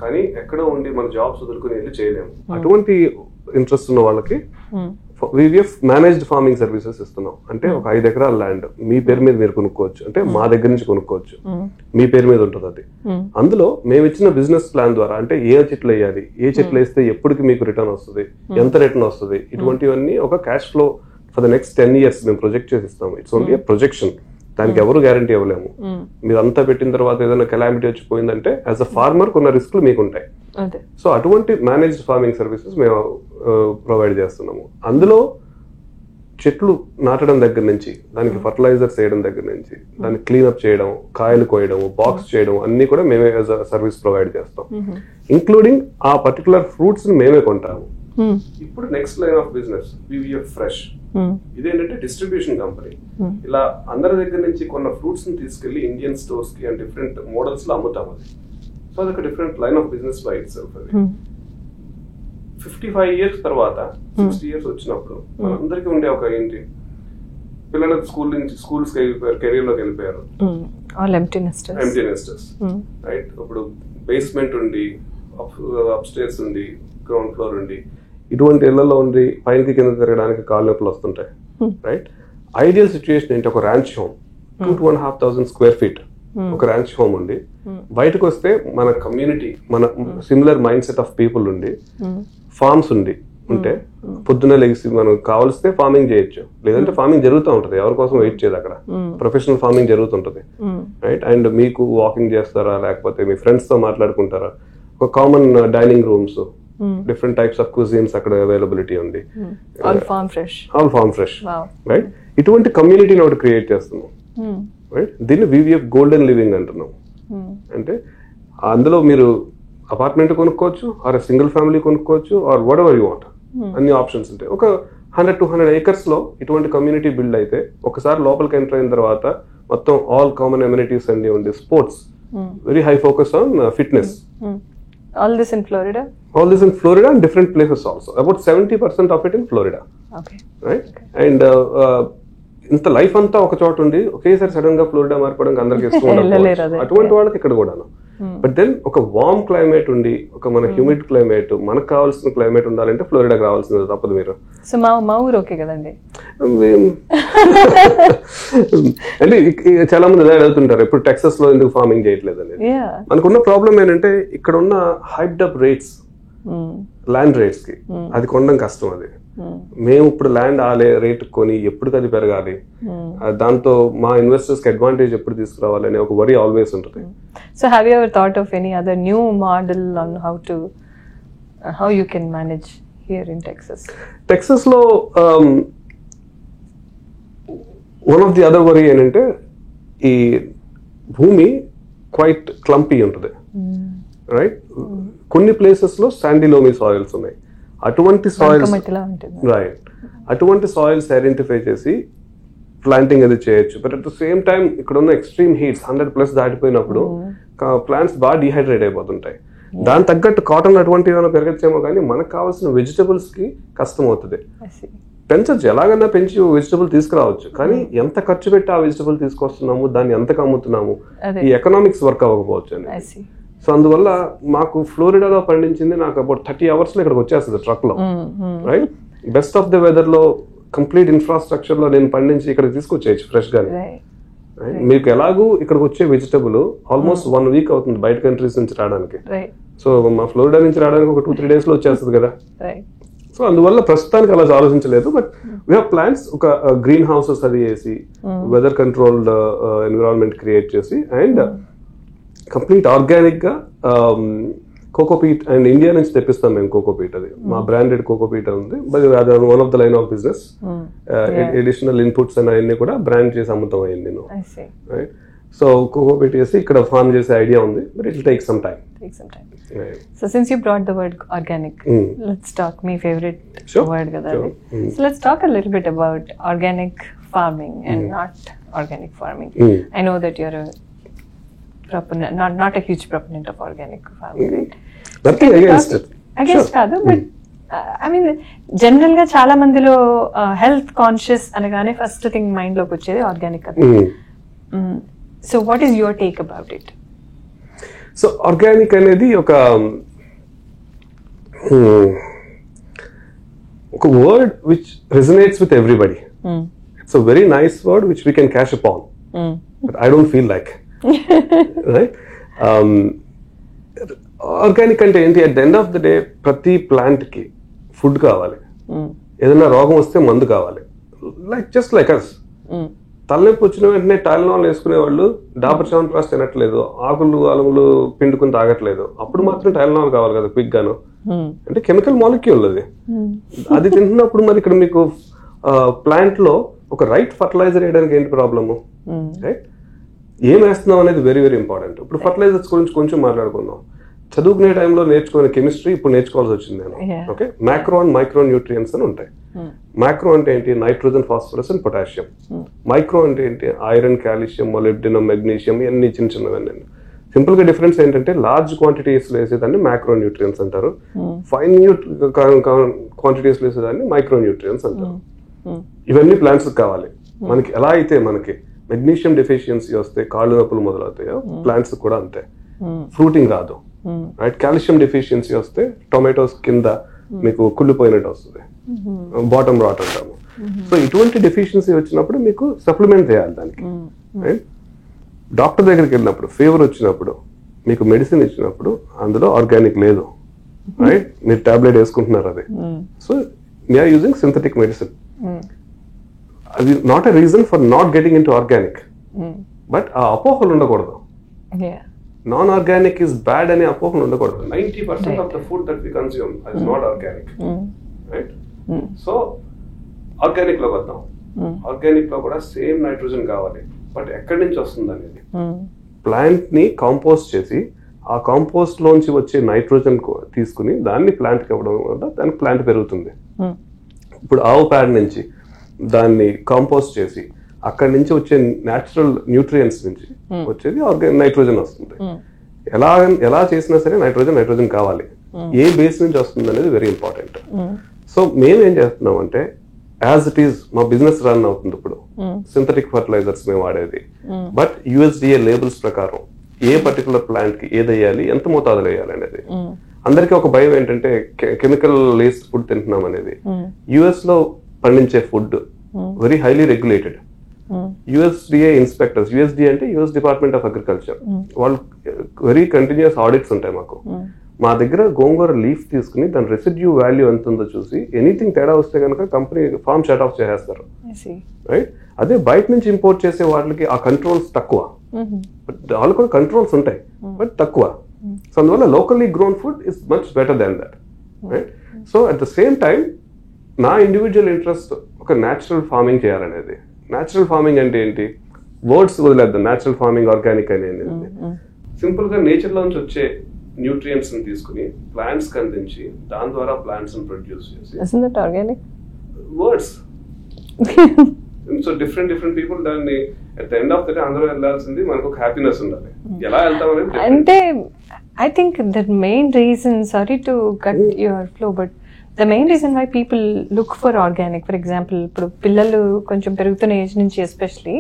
కానీ ఎక్కడో ఉండి మన జాబ్స్ వదులుకుని వెళ్ళి చేయలేము. అటువంటి ఇంట్రెస్ట్ ఉన్న వాళ్ళకి వివిఎఫ్ మేనేజ్డ్ ఫార్మింగ్ సర్వీసెస్ ఇస్తున్నాం. అంటే ఒక 5 ఎకరాల ల్యాండ్ మీ పేరు మీద మీరు కొనుక్కోవచ్చు, అంటే మా దగ్గర నుంచి కొనుక్కోవచ్చు, మీ పేరు మీద ఉంటుంది అది. అందులో మేము ఇచ్చిన బిజినెస్ ప్లాన్ ద్వారా అంటే ఏ చెట్లు వేయాలి, ఏ చెట్లు వేస్తే ఎప్పటికి మీకు రిటర్న్ వస్తుంది, ఎంత రిటర్న్ వస్తుంది, ఇటువంటివన్నీ ఒక cash flow for the next 10 years మేము ప్రొజెక్ట్ చేసి ఇస్తాము. ఇట్స్ ఓన్లీ ప్రొజెక్షన్, దానికి ఎవరు గ్యారంటీ ఇవ్వలేము. మీరు అంతా పెట్టిన తర్వాత ఏదైనా కెలామిటీ వచ్చిపోయిందంటే యాజ్ అ ఫార్మర్ కొన్ని రిస్క్లు మీకు ఉంటాయి. సో అటువంటి మేనేజ్డ్ ఫార్మింగ్ సర్వీసెస్ మేము ప్రొవైడ్ చేస్తున్నాము. అందులో చెట్లు నాటడం దగ్గర నుంచి, దానికి ఫర్టిలైజర్స్ వేయడం దగ్గర నుంచి, దాన్ని క్లీన్అప్ చేయడం, కాయలు కోయడం, బాక్స్ చేయడం అన్ని కూడా మేమే సర్వీస్ ప్రొవైడ్ చేస్తాం. ఇంక్లూడింగ్ ఆ పర్టికులర్ ఫ్రూట్స్ ని మేమే కొంటాము. ఇప్పుడు next line of business VVF fresh. ఇదేంటంటే డిస్ట్రిబ్యూషన్ కంపెనీ. ఇలా అందరి దగ్గర నుంచి కొన్న ఫ్రూట్స్ ని తీసుకెళ్లి ఇండియన్ స్టోర్స్ కి అండ్ డిఫరెంట్ మోడల్స్ లో అమ్ముతాం. అది సో అదొక different line of business by it self. అది 55 years తర్వాత 60 years వచ్చినప్పుడు మనందరికీ ఉండే ఒక ఏంటి, పిల్లలకు స్కూల్స్ కెరీర్ లోకి వెళ్ళిపోయారు, ఎంప్టీ నెస్టర్స్, రైట్? ఇప్పుడు బేస్మెంట్ ఉండి, అప్ స్టేర్స్ ఉండి, గ్రౌండ్ ఫ్లోర్ ఉండి, ఇటువంటి ఇళ్లలో ఉండి పైకి కింద తిరగడానికి కాళ్ళ నొప్పులు వస్తుంటాయి, రైట్? ఐడియల్ సిచ్యుయేషన్ ఏంటి, ఒక ర్యాంచ్ హోమ్ 2,500 square feet ఒక ర్యాంచ్ హోమ్ ఉండి, బయటకు వస్తే మన కమ్యూనిటీ, మన similar mind set of people ఉండి, ఫార్మ్స్ ఉంటే పొద్దున్న లెగిసి మనం కావలిస్తే ఫార్మింగ్ చేయొచ్చు, లేదంటే ఫార్మింగ్ జరుగుతూ ఉంటది, ఎవరి కోసం వెయిట్ చేయదు, అక్కడ ప్రొఫెషనల్ ఫార్మింగ్ జరుగుతుంటది, రైట్? అండ్ మీకు వాకింగ్ చేస్తారా, లేకపోతే మీ ఫ్రెండ్స్ తో మాట్లాడుకుంటారా, ఒక common dining rooms, different types of cuisines అక్కడ అవైలబిలిటీ ఉంది, ఆల్ ఫార్మ్ ఫ్రెష్, రైట్? ఇటువంటి కమ్యూనిటీని ఒకటి క్రియేట్ చేస్తున్నాం, రైట్? దీన్ని వివిఎఫ్ గోల్డెన్ లివింగ్ అంటున్నాం. అంటే అందులో మీరు అపార్ట్మెంట్ కొనుక్కోవచ్చు, ఆర్ సింగిల్ ఫ్యామిలీ కొనుక్కోవచ్చు, or whatever you want, అన్ని ఆప్షన్స్ ఉంటాయి. ఒక 100-200 acres లో ఇటువంటి కమ్యూనిటీ బిల్డ్ అయితే ఒకసారి లోపలికి ఎంటర్ అయిన తర్వాత మొత్తం ఆల్ కామన్ అమ్యూనిటీస్ అన్ని ఉండి, sports, very high focus on fitness. All this in Florida? All this in Florida and different places also. About 70% of it in Florida. Okay. Right? And ఇంత life అంతా ఒక చోట ఉండి ఒకేసారి సడన్ గా Florida మారిపోవడానికి అందరికి ఇష్టం ఉండదు, అటువంటి వాళ్ళకి ఇక్కడ కూడాను. బట్ దెన్ ఒక వార్మ్ క్లైమేట్ ఉండి, ఒక మన హ్యూమిడ్ క్లైమేట్, మనకు కావాల్సిన క్లైమేట్ ఉండాలంటే ఫ్లోరిడాకి రావాల్సింది తప్పదు. మీరు సో మా ఊరు ఓకే కదండి. అంటే చాలా మంది అదే అడుగుతుంటారు, ఇప్పుడు టెక్సస్ లో ఎందుకు ఫార్మింగ్ చేయట్లేదు అనేది. మనకున్న ప్రాబ్లం ఏంటంటే ఇక్కడ ఉన్న hyped up rates, land rates కి అది కొనడం కష్టం. అది మేము ఇప్పుడు ల్యాండ్ ఆ రేట్ కొని ఎప్పుడు అది పెరగాలి, దాంతో మా ఇన్వెస్టర్స్ కి అడ్వాంటేజ్ ఎప్పుడు తీసుకురావాలి అనే ఒక వరీ ఆల్వేస్ ఉంటుంది. So have you ever thought of any other new model on how you can manage here in Texas? Texas లో one of the other worry ఏంటంటే ఈ భూమి క్వైట్ క్లంపీ ఉంటుంది, రైట్? కొన్ని ప్లేసెస్ లో శాండీ లోమీ సాయిల్స్ ఉన్నాయి. అటువంటి సాయిల్స్, రైట్, అటువంటి సాయిల్స్ ఐడెంటిఫై చేసి ప్లాంటింగ్ అది చేయొచ్చు. But at the same time ఇక్కడ ఉన్న ఎక్స్ట్రీమ్ హీట్స్ 100+ దాటిపోయినప్పుడు ప్లాంట్స్ బాగా డిహైడ్రేట్ అయిపోతుంటాయి. దాని తగ్గట్టు కాటన్ అటువంటివి ఏమైనా పెరగచ్చేమో, కానీ మనకు కావాల్సిన వెజిటబుల్స్ కి కష్టం అవుతుంది. పెంచచ్చు, ఎలాగైనా పెంచి వెజిటబుల్ తీసుకురావచ్చు, కానీ ఎంత ఖర్చు పెట్టి ఆ వెజిటబుల్ తీసుకొస్తున్నాము, దాన్ని ఎంతకు అమ్ముతున్నాము, ఈ ఎకనామిక్స్ వర్క్ అవ్వకపోవచ్చు అని. సో అందువల్ల మాకు ఫ్లోరిడాలో పండించింది నాకు అబౌట్ 30 hours లో ఇక్కడికి వచ్చేస్తుంది ట్రక్ లో, right? Best of the weather లో, కంప్లీట్ ఇన్ఫ్రాస్ట్రక్చర్ లో నేను పండించి ఇక్కడికి తీసుకొచ్చేయచ్చు ఫ్రెష్ గానీ. మీకు ఎలాగూ ఇక్కడికి వచ్చే వెజిటబుల్ ఆల్మోస్ట్ 1 week అవుతుంది బయట కంట్రీస్ నుంచి రావడానికి. సో మా ఫ్లోరిడా నుంచి రావడానికి ఒక 2-3 days లో వచ్చేస్తుంది కదా. సో అందువల్ల ప్రస్తుతానికి అలా ఆలోచించలేదు. బట్ వీ హావ్ ప్లాన్స్, ఒక గ్రీన్ హౌసెస్ అది వేసి, వెదర్ కంట్రోల్డ్ ఎన్విరాన్మెంట్ క్రియేట్ చేసి, అండ్ కంప్లీట్ ఆర్గానిక్ గా కోకోపీట్ అండ్ ఇండియా నుంచి తెప్పిస్తాం మేము. కోకోపీట్ అది మా బ్రాండెడ్ కోకోపీట్ ఉంది, బట్ అది one of the line of business. Additional inputs అన్ని కూడా బ్రాండ్ చేసి అమ్ముతాం అయింది. రైట్? సో కోకోపీట్ చేసి ఇక్కడ ఫార్మ్ చేసే ఐడియా ఉంది, but it will take some time. Right. So since you brought the word organic, let's talk, my favorite word kada. So let's talk a little bit about organic farming and not organic farming. I know that you're a proponent, not a huge proponent of organic farming, right? Nothing against it. Against kaadu, but I mean general ga chaala mandilo health conscious anagane first thing mind loki vachedi organic kada. So what is your take about it? So organic అనేది ఒక word which resonates with everybody. It's a very nice word which we can cash upon, but I don't feel like, right? Organic అంటే ఏంటి? At the end of the day ప్రతి plant కి food కావాలి, ఏదైనా రోగం వస్తే మందు కావాలి. జస్ట్ లైక్ అస్, తలనొప్పి వచ్చిన వెంటనే టైలనాల్ వేసుకునే వాళ్ళు డాబర్ చ్యవన్ప్రాష్ తినట్లేదు, ఆకులు అలములు పిండుకుని తాగట్లేదు. అప్పుడు మాత్రం టైలనాల్ కావాలి కదా క్విక్ గాను, అంటే కెమికల్ మాలిక్యూల్ అది. అది తింటున్నప్పుడు మరి ఇక్కడ మీకు ప్లాంట్ లో ఒక రైట్ ఫర్టిలైజర్ వేయడానికి ఏంటి ప్రాబ్లము, రైట్? ఏం వేస్తున్నాం అనేది వెరీ వెరీ ఇంపార్టెంట్. ఇప్పుడు ఫర్టిలైజర్స్ గురించి కొంచెం మాట్లాడుకుందాం. చదువుకునే టైంలో నేర్చుకునే కెమిస్ట్రీ ఇప్పుడు నేర్చుకోవాల్సి వచ్చింది నేను. Okay, macro and micro nutrients అని ఉంటాయి. మ్యాక్రో అంటే ఏంటి? Nitrogen, phosphorus and potassium. Micro అంటే ఏంటి? ఐరన్, కాల్షియం, మొలిబ్డినం, మెగ్నీషియం, ఇవన్నీ చిన్న చిన్నవన్నీ. సింపుల్ గా డిఫరెన్స్ ఏంటంటే లార్జ్ క్వాంటిటీస్ లో వేసేదాన్ని మ్యాక్రో న్యూట్రియన్స్ అంటారు, ఫైన్ క్వాంటిటీస్ లో వేసేదాన్ని మైక్రో న్యూట్రియన్స్ అంటారు. ఇవన్నీ ప్లాంట్స్ కావాలి. మనకి ఎలా అయితే మనకి మెగ్నీషియం డెఫిషియన్సీ వస్తే కాళ్ళు నొప్పులు మొదలవుతాయో ప్లాంట్స్ కూడా అంతే, ఫ్రూటింగ్ రాదు. రైట్? కాల్షియం డెఫిషియన్సీ వస్తే టొమాటోస్ కింద మీకు కుళ్ళిపోయినట్టు వస్తుంది, బాటమ్ రాట్ అంటాము. సో ఇటువంటి డెఫిషియన్సీ వచ్చినప్పుడు మీకు సప్లిమెంట్ చేయాలి దానికి. రైట్? డాక్టర్ దగ్గరికి వెళ్ళినప్పుడు ఫీవర్ వచ్చినప్పుడు మీకు మెడిసిన్ ఇచ్చినప్పుడు అందులో ఆర్గానిక్ లేదు, రైట్? మీరు టాబ్లెట్ వేసుకుంటున్నారు అది. So we're using synthetic medicine. అది not a reason for not getting in to organic. But ఆ అపోహలు ఉండకూడదు. నాన్ ఆర్గానిక్ ఇస్ బ్యాడ్ అనే అపోహలు ఉండకూడదు. 90% of the food that we consume is not organic, right? So organic లోకి వద్దాం. Organic లో కూడా సేమ్ నైట్రోజన్ కావాలి, బట్ ఎక్కడి నుంచి వస్తుంది అనేది. ప్లాంట్ ని కాంపోస్ట్ చేసి ఆ కాంపోస్ట్ లోంచి వచ్చే నైట్రోజన్ తీసుకుని దాన్ని ప్లాంట్ కి ఇవ్వడం వల్ల దానికి ప్లాంట్ పెరుగుతుంది. ఇప్పుడు ఆవు పేడ నుంచి దాన్ని కాంపోస్ట్ చేసి అక్కడి నుంచి వచ్చే న్యాచురల్ న్యూట్రియన్స్ నుంచి వచ్చేది నైట్రోజన్ వస్తుంది. ఎలా చేసినా సరే నైట్రోజన్ కావాలి. ఏ బేస్ నుంచి వస్తుంది అనేది వెరీ ఇంపార్టెంట్. సో మేము ఏం చేస్తున్నాం అంటే యాజ్ ఇట్ ఈస్ మా బిజినెస్ రన్ అవుతుంది ఇప్పుడు. సింథటిక్ ఫర్టిలైజర్స్ మేము వాడేది, బట్ USDA లేబుల్స్ ప్రకారం ఏ పర్టికులర్ ప్లాంట్ కి ఏది వేయాలి, ఎంత మోతాదులో వేయాలి అనేది. అందరికీ ఒక భయం ఏంటంటే కెమికల్ లేస్డ్ ఫుడ్ తింటున్నాం అనేది. US లో పండించే food very highly regulated. USDA inspectors, USDA అంటే US డిపార్ట్మెంట్ ఆఫ్ అగ్రికల్చర్, వాళ్ళు వెరీ కంటిన్యూస్ ఆడిట్స్ ఉంటాయి మాకు. మా దగ్గర గోంగూర లీఫ్ తీసుకుని దాని రెసిడ్యూ వాల్యూ ఎంత ఉందో చూసి ఎనీథింగ్ తేడా వస్తే కనుక కంపెనీ ఫార్మ్ షట్ ఆఫ్ చేసేస్తారు, రైట్? అదే బయట నుంచి ఇంపోర్ట్ చేసే వాళ్ళకి ఆ కంట్రోల్స్ తక్కువ. వాళ్ళు కూడా కంట్రోల్స్ ఉంటాయి, బట్ తక్కువ. సో అందువల్ల locally grown food is much better than that, right? So at the same time నా ఇండివిజువల్ ఇంట్రెస్ట్ ఒక న్యాచురల్ ఫార్మింగ్ చేయాలనేది. న్యాచురల్ ఫార్మింగ్ అంటే ఏంటి? వర్డ్స్ వదిలేద్దాం. న్యాచురల్ ఫార్మింగ్, ఆర్గానిక్ అనేది సింపుల్ గా నేచర్ లోంచి వచ్చే న్యూట్రియంట్స్ ని తీసుకుని ప్లాంట్స్ కి అందించి దాని ద్వారా ప్లాంట్స్ ని ప్రొడ్యూస్ చేసి organic words. So different people దాన్ని at the end of the day అందరూ వెళ్ళాల్సింది మనకు ఒక హ్యాపీనెస్ ఉండాలి. ఎలా వెళ్తాం అనేది అంటే I think that main reason, sorry to cut your flow, but the main reason why people look for organic, for example ఇప్పుడు పిల్లలు కొంచెం పెరుగుతున్న ఏజ్ నుంచి ఎస్పెషలీ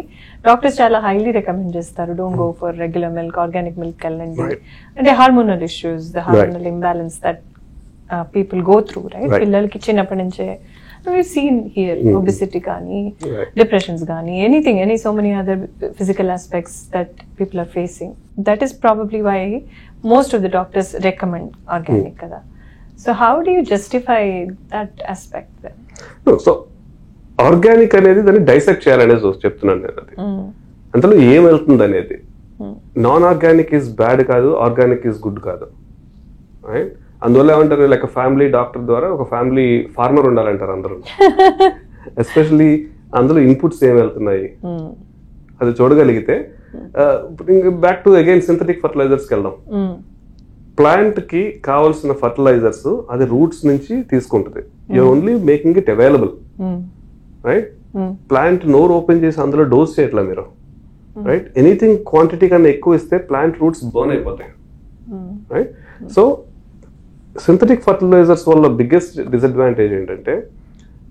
డాక్టర్స్ చాలా హైలీ రికమెండ్ చేస్తారు, don't go for regular milk, organic milk వెళ్ళండి. అంటే hormonal issues, the hormonal imbalance that people go through, right? పిల్లలకి చిన్నప్పటి నుంచే we've seen here obesity gaani, depressions gaani, any so many other physical aspects that people are facing. That is probably why most of the doctors recommend organic kada. So how do you justify that aspect then? No, so organic అనేది దాన్ని dissect చేయాలనేది చెప్తున్నాను నేను. అది అందులో ఏం వెళ్తుంది అనేది. నాన్ ఆర్గానిక్ ఇస్ బ్యాడ్ కాదు, ఆర్గానిక్ ఇస్ గుడ్ కాదు, రైట్? అందువల్ల ఏమంటారు, లైక్ ఫ్యామిలీ డాక్టర్ ద్వారా ఒక ఫ్యామిలీ ఫార్మర్ ఉండాలంటారు అందరూ. ఎస్పెషల్లీ అందులో ఇన్పుట్స్ ఏం వెళ్తున్నాయి అది చూడగలిగితే. Back to again synthetic fertilisers కి వెళ్దాం. ప్లాంట్ కి కావాల్సిన ఫర్టిలైజర్స్ అది రూట్స్ నుంచి తీసుకుంటది. You're only making it available, right? Plant నోర్ ఓపెన్ చేసి అందులో డోస్ చేయట్లా మీరు, రైట్? ఎనీథింగ్ క్వాంటిటీ కన్నా ఎక్కువ ఇస్తే ప్లాంట్ రూట్స్ బర్న్ అయిపోతాయి, రైట్? సో సింథటిక్ ఫర్టిలైజర్స్ వల్ల బిగ్గెస్ట్ డిసడ్వాంటేజ్ ఏంటంటే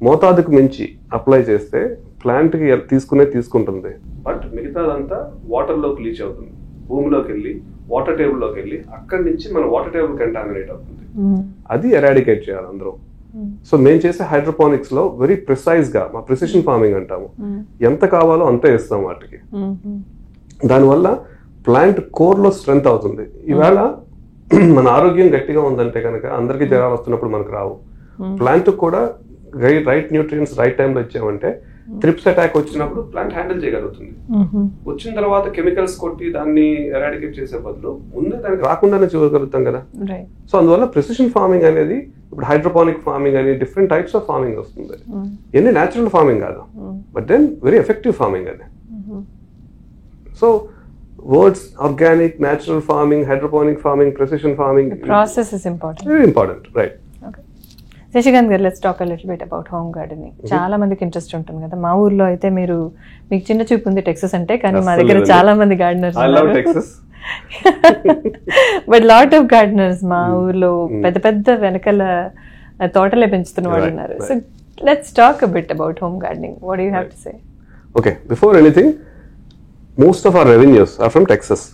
మోతాదుకు మించి అప్లై చేస్తే ప్లాంట్ కి తీసుకుంటుంది, బట్ మిగతాదంతా వాటర్ లోకి లీచ్ అవుతుంది, భూమిలోకి వెళ్ళి వాటర్ టేబుల్ లోకి వెళ్ళి అక్కడి నుంచి మన వాటర్ టేబుల్ కంటామినేట్ అవుతుంది. అది ఎరాడికేట్ చేయాలి అందరూ. సో మేము చేసే హైడ్రోపోనిక్స్ లో వెరీ ప్రిసైజ్ గా, మా ప్రిసిషన్ ఫార్మింగ్ అంటాము, ఎంత కావాలో అంతే ఇస్తాం వాటికి. దానివల్ల ప్లాంట్ కోర్ లో స్ట్రెంగ్త్ అవుతుంది. ఈవేళ మన ఆరోగ్యం గట్టిగా ఉందంటే కనుక అందరికి జ్వరాలు వస్తున్నప్పుడు మనకు రావు. ప్లాంట్ కూడా రైట్ న్యూట్రియన్స్ రైట్ టైంలో ఇచ్చామంటే త్రిప్స్ అటాక్ వచ్చినప్పుడు ప్లాంట్ హ్యాండిల్ చేయగలుగుతుంది. వచ్చిన తర్వాత కెమికల్స్ కొట్టి దాన్ని ఎరాడికేట్ చేసే బదులు ముందే దానికి రాకుండానే చూడగలుగుతాం కదా. సో అందువల్ల ప్రిసిషన్ ఫార్మింగ్ అనేది ఇప్పుడు హైడ్రోపానిక్ ఫార్మింగ్ అని డిఫరెంట్ టైప్స్ ఆఫ్ ఫార్మింగ్ వస్తుంది. ఎన్ని న్యాచురల్ ఫార్మింగ్ కాదు, but then very effective farming అది. So words organic, natural farming, hydroponic farming, precision farming, process is important, very important, right. Shashikant garu, let's talk a little bit about home gardening. చాలా మందికి interest ఉంటుంది కదా. మా ఊర్లో అయితే మీకు చిన్న చూపు ఉంది టెక్సస్ అంటే, కానీ మా దగ్గర చాలా మంది gardeners but lot of gardeners మా ఊర్లో పెద్ద పెద్ద వెనకాల తోటలే పెంచుతున్న వాళ్ళు ఉన్నారు. So let's talk a bit about home gardening. What you have to say? Okay, before anything, most of our revenues are from Texas.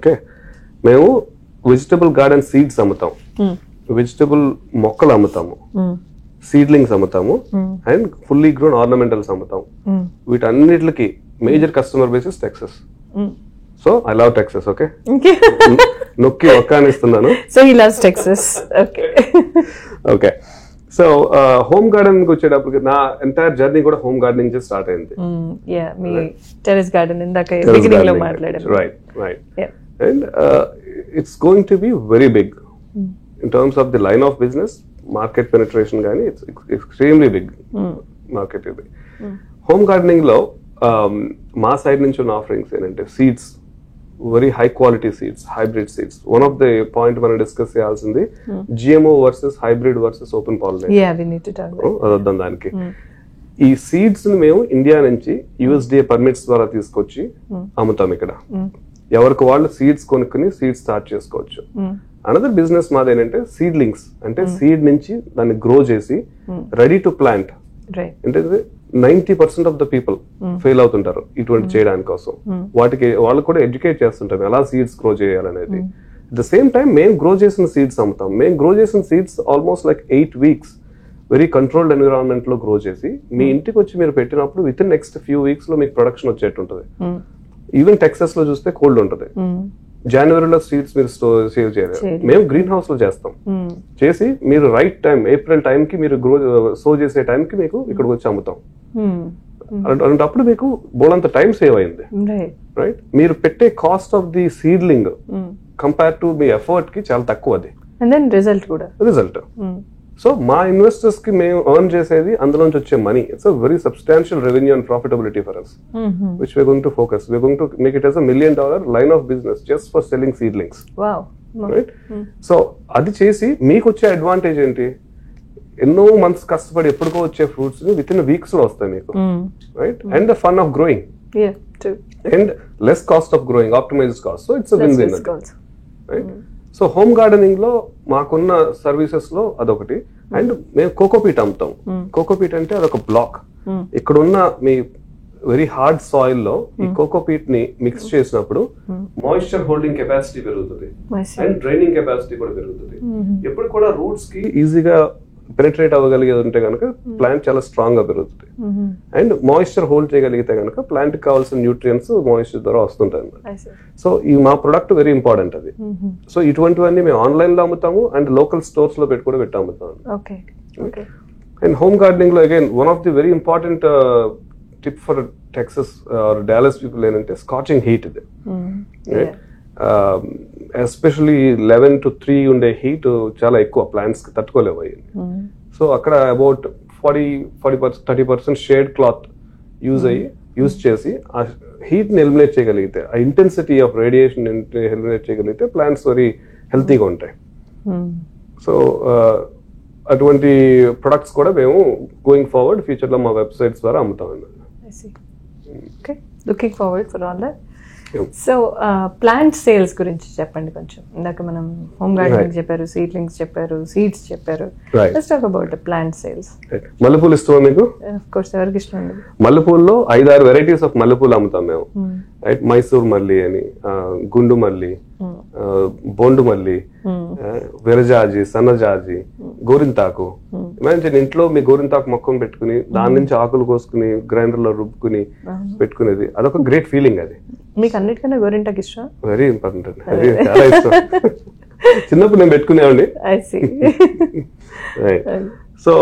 Okay, మేము వెజిటబుల్ గార్డెన్ సీడ్స్ అమ్ముతాం, వెజిటబుల్ మొక్కలు అమ్ముతాము, సీడ్లింగ్స్ అమ్ముతాము, అండ్ ఫుల్లీ గ్రోన్ ఆర్నమెంటల్స్ అమ్ముతాము. వీటన్నిటికి major customer basis Texas. So I love Texas. Okay, నొక్కి ఒక్కానిస్తున్నాను. So he loves Texas. Okay okay, so home garden కి వచ్చేటప్పటికి నా ఎంటైర్ జర్నీ కూడా హోమ్ గార్డెనింగ్ నుంచి స్టార్ట్ అయింది. మీ టెర్రస్ గార్డెన్ ఇందాక బిగినింగ్ లో మాట్లాడారు. Right, and it's going to be very big in terms of the line of business, market penetration gaani, it's extremely big market ఇది. హోమ్ గార్డెనింగ్ లో మా సైడ్ నుంచి ఉన్న ఆఫరింగ్స్ ఏంటంటే seeds, very high quality seeds, hybrid seeds. One of the point మనం discuss చేయాల్సింది GMO versus hybrid versus open pollination. అదొద్దాం దానికి. ఈ సీడ్స్ ని మేము ఇండియా నుంచి USDA పర్మిట్స్ ద్వారా తీసుకొచ్చి అమ్ముతాం ఇక్కడ. ఎవరికి వాళ్ళు సీడ్స్ కొనుక్కుని సీడ్స్ స్టార్ట్ చేసుకోవచ్చు. అనదర్ బిజినెస్ మాది ఏంటంటే సీడ్లింగ్స్, అంటే సీడ్ నుంచి దాన్ని గ్రో చేసి రెడీ టు ప్లాంట్. అంటే 90% ఆఫ్ ద పీపుల్ ఫెయిల్ అవుతుంటారు ఇటువంటి చేయడానికి కోసం. వాటికి వాళ్ళు కూడా ఎడ్యుకేట్ చేస్తుంటారు ఎలా సీడ్స్ గ్రో చేయాలనేది. అట్ ద సేమ్ టైం మేము గ్రో చేసిన సీడ్స్ అమ్ముతాం. మేము గ్రో చేసిన seeds almost like 8 weeks very controlled environment లో గ్రో చేసి మీ ఇంటికి వచ్చి మీరు పెట్టినప్పుడు with in next few weeks లో మీకు ప్రొడక్షన్ వచ్చేట్టుంటది. ఈవెన్ టెక్సస్ లో చూస్తే కోల్డ్ ఉంటది. జనవరిలో సీడ్స్ మీరు సేవ్ చేయలేరు. మేము గ్రీన్ హౌస్ లో చేస్తాం. చేసి మీరు రైట్ టైం, ఏప్రిల్ టైం కి మీరు గ్రో సో చేసే టైం కి మీకు ఇక్కడికి వచ్చి అమ్ముతాం. అలాంటప్పుడు మీకు బోలంత టైం సేవ్ అయింది. రైట్, మీరు పెట్టే cost of the seedling compare to me effort కి చాలా తక్కువ అది. రిజల్ట్. సో మా ఇన్వెస్టర్స్ కి మేము ఎర్న్ చేసేది అందులోంచి వచ్చే money. It's a very substantial revenue and profitability for us, which we're going to focus. We're going to make it as $1 million line of business just for selling seedlings. Wow. Right? So అది చేసి మీకు వచ్చే advantage ఏంటి? ఎన్నో months కష్టపడి ఎప్పటికో వచ్చే fruits ని విత్ ఇన్ వీక్స్ లో వస్తాయి మీకు. Right, and the fun of growing and less cost of growing, optimised cost. So it's win win. Right, so home gardening లో మాకున్న సర్వీసెస్ లో అదొకటి. అండ్ మేము కోకోపీట్ అమ్ముతాం. కోకోపీట్ అంటే అదొక బ్లాక్. ఇక్కడ ఉన్న మీ వెరీ హార్డ్ సాయిల్ లో ఈ కోకోపీట్ ని మిక్స్ చేసినప్పుడు మాయిశ్చర్ హోల్డింగ్ కెపాసిటీ పెరుగుతుంది అండ్ డ్రైనింగ్ కెపాసిటీ కూడా పెరుగుతుంది. ఎప్పుడు కూడా రూట్స్ కి ఈజీగా పెనిట్రేట్ అవ్వగలిగేది ఉంటే కనుక ప్లాంట్ చాలా స్ట్రాంగ్ గా పెరుగుతుంది. అండ్ మాయిశ్చర్ హోల్డ్ చేయగలిగితే కనుక ప్లాంట్ కి కావాల్సిన న్యూట్రియంట్స్ మాయిశ్చర్ ద్వారా వస్తుంటాయి అన్నమాట. సో ఈ మా ప్రొడక్ట్ వెరీ ఇంపార్టెంట్ అది. సో ఇటువంటివన్నీ మేము ఆన్లైన్ లో అమ్ముతాము అండ్ లోకల్ స్టోర్స్ లో పెట్టి అమ్ముతాము. అండ్ హోమ్ గార్డెనింగ్ లో again one of the very important tip for Texas are Dallas people ఏంటంటే స్కాచింగ్ హీట్ ఇది. ఎస్పెషలీ 11 to 3 ఉండే హీట్ చాలా ఎక్కువ, ప్లాంట్స్ కి తట్టుకోలేవు అయ్యి. సో అక్కడ అబౌట్ 40-30% షేడ్ క్లాత్ యూజ్ చేసి ఆ హీట్ ని ఎలిమినేట్ చేయగలిగితే, ఆ ఇంటెన్సిటీ ఆఫ్ రేడియేషన్ ఎలిమినేట్ చేయగలిగితే ప్లాంట్స్ వెరీ హెల్తీగా ఉంటాయి. సో అటువంటి ప్రొడక్ట్స్ కూడా మేము గోయింగ్ ఫార్వర్డ్ ఫ్యూచర్ లో మా వెబ్సైట్స్ ద్వారా అమ్ముతామండి. Looking forward for all that. So plant sales గురించి చెప్పండి కొంచెం. ఇందాక మనం హోమ్ గార్డెనింగ్ చెప్పారు, సీడ్లింగ్స్ చెప్పారు, సీడ్స్ చెప్పారు. Let's talk about plant sales. మల్లెపూలు ఇస్తామా మీకు? ఆఫ్ కోర్స్, ఎవరికి ఇష్టం ఉండదు. మల్లెపూల్లో 5-6 వెరైటీస్ ఆఫ్ మల్లెపూలు అమ్ముతాం మేము. రైట్, మైసూర్ మల్లి అని, గుండు మల్లి, బొండు మల్లి, విరజాజి, సన్నజాజి, గోరింతాకు. ఇమాజిన్ ఇంట్లో మీ గోరింతాకు మొక్కను పెట్టుకుని దాని నుంచి ఆకులు కోసుకుని గ్రైండర్ లో రుబ్బుకుని పెట్టుకునేది, అదొక గ్రేట్ ఫీలింగ్. అది మీకు అన్నిటికన్నా గోరింటాకు ఇష్టం? వెరీ ఇంపార్టెంట్ అండి, అది చాలా ఇష్టం. చిన్నప్పుడు నేను పెట్టుకునేవాడిని. సో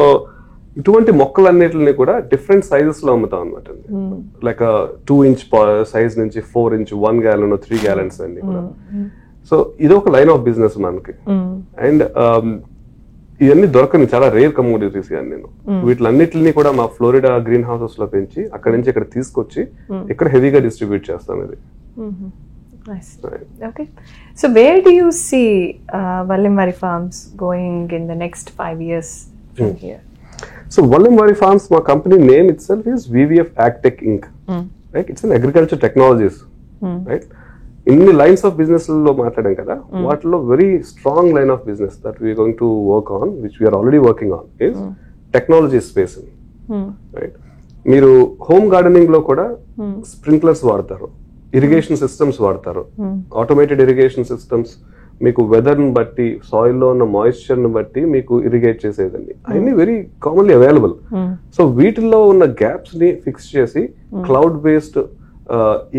ఇటువంటి మొక్కలన్నిటిని కూడా డిఫరెంట్ సైజెస్ లో అమ్ముతాం అనమాట. లైక్ 2 inch సైజ్ నుంచి 4 inch 1 gallon 3 gallons అన్ని కూడా. సో ఇది ఒక లైన్ ఆఫ్ బిజినెస్ మనకి. అండ్ ఇవన్నీ దొరకని చాలా రేర్ కమోడిటీస్ కానీ నేను వీటిలన్నిటిని కూడా మా ఫ్లోరిడా గ్రీన్ హౌసెస్ లో పెంచి అక్కడ నుంచి ఇక్కడ తీసుకొచ్చి ఇక్కడ హెవీగా డిస్ట్రిబ్యూట్ చేస్తాం ఇది. Nice. Right. Okay. So where do you see Vallimvari Farms going in the next 5 years from here? So Vallimvari Farms, my company name itself is VVF AgTech Inc. Right? It's an agriculture technologies. Right? ఇన్ని lines of business లో మాట్లాడాం కదా, వాటిలో very strong line of business that we are going to work on, which we are already working on, is technology space. Right, మీరు home gardening లో కూడా sprinklers వాడతారు, irrigation systems వాడతారు, ఆటోమేటెడ్ ఇరిగేషన్ సిస్టమ్స్ మీకు వెదర్ ని బట్టి సాయిల్ లో ఉన్న మాయిశ్చర్ ని బట్టి మీకు ఇరిగేట్ చేసేదండి, అవన్నీ వెరీ కామన్లీ అవైలబుల్. సో వీటిల్లో ఉన్న గ్యాప్స్ ని ఫిక్స్ చేసి cloud based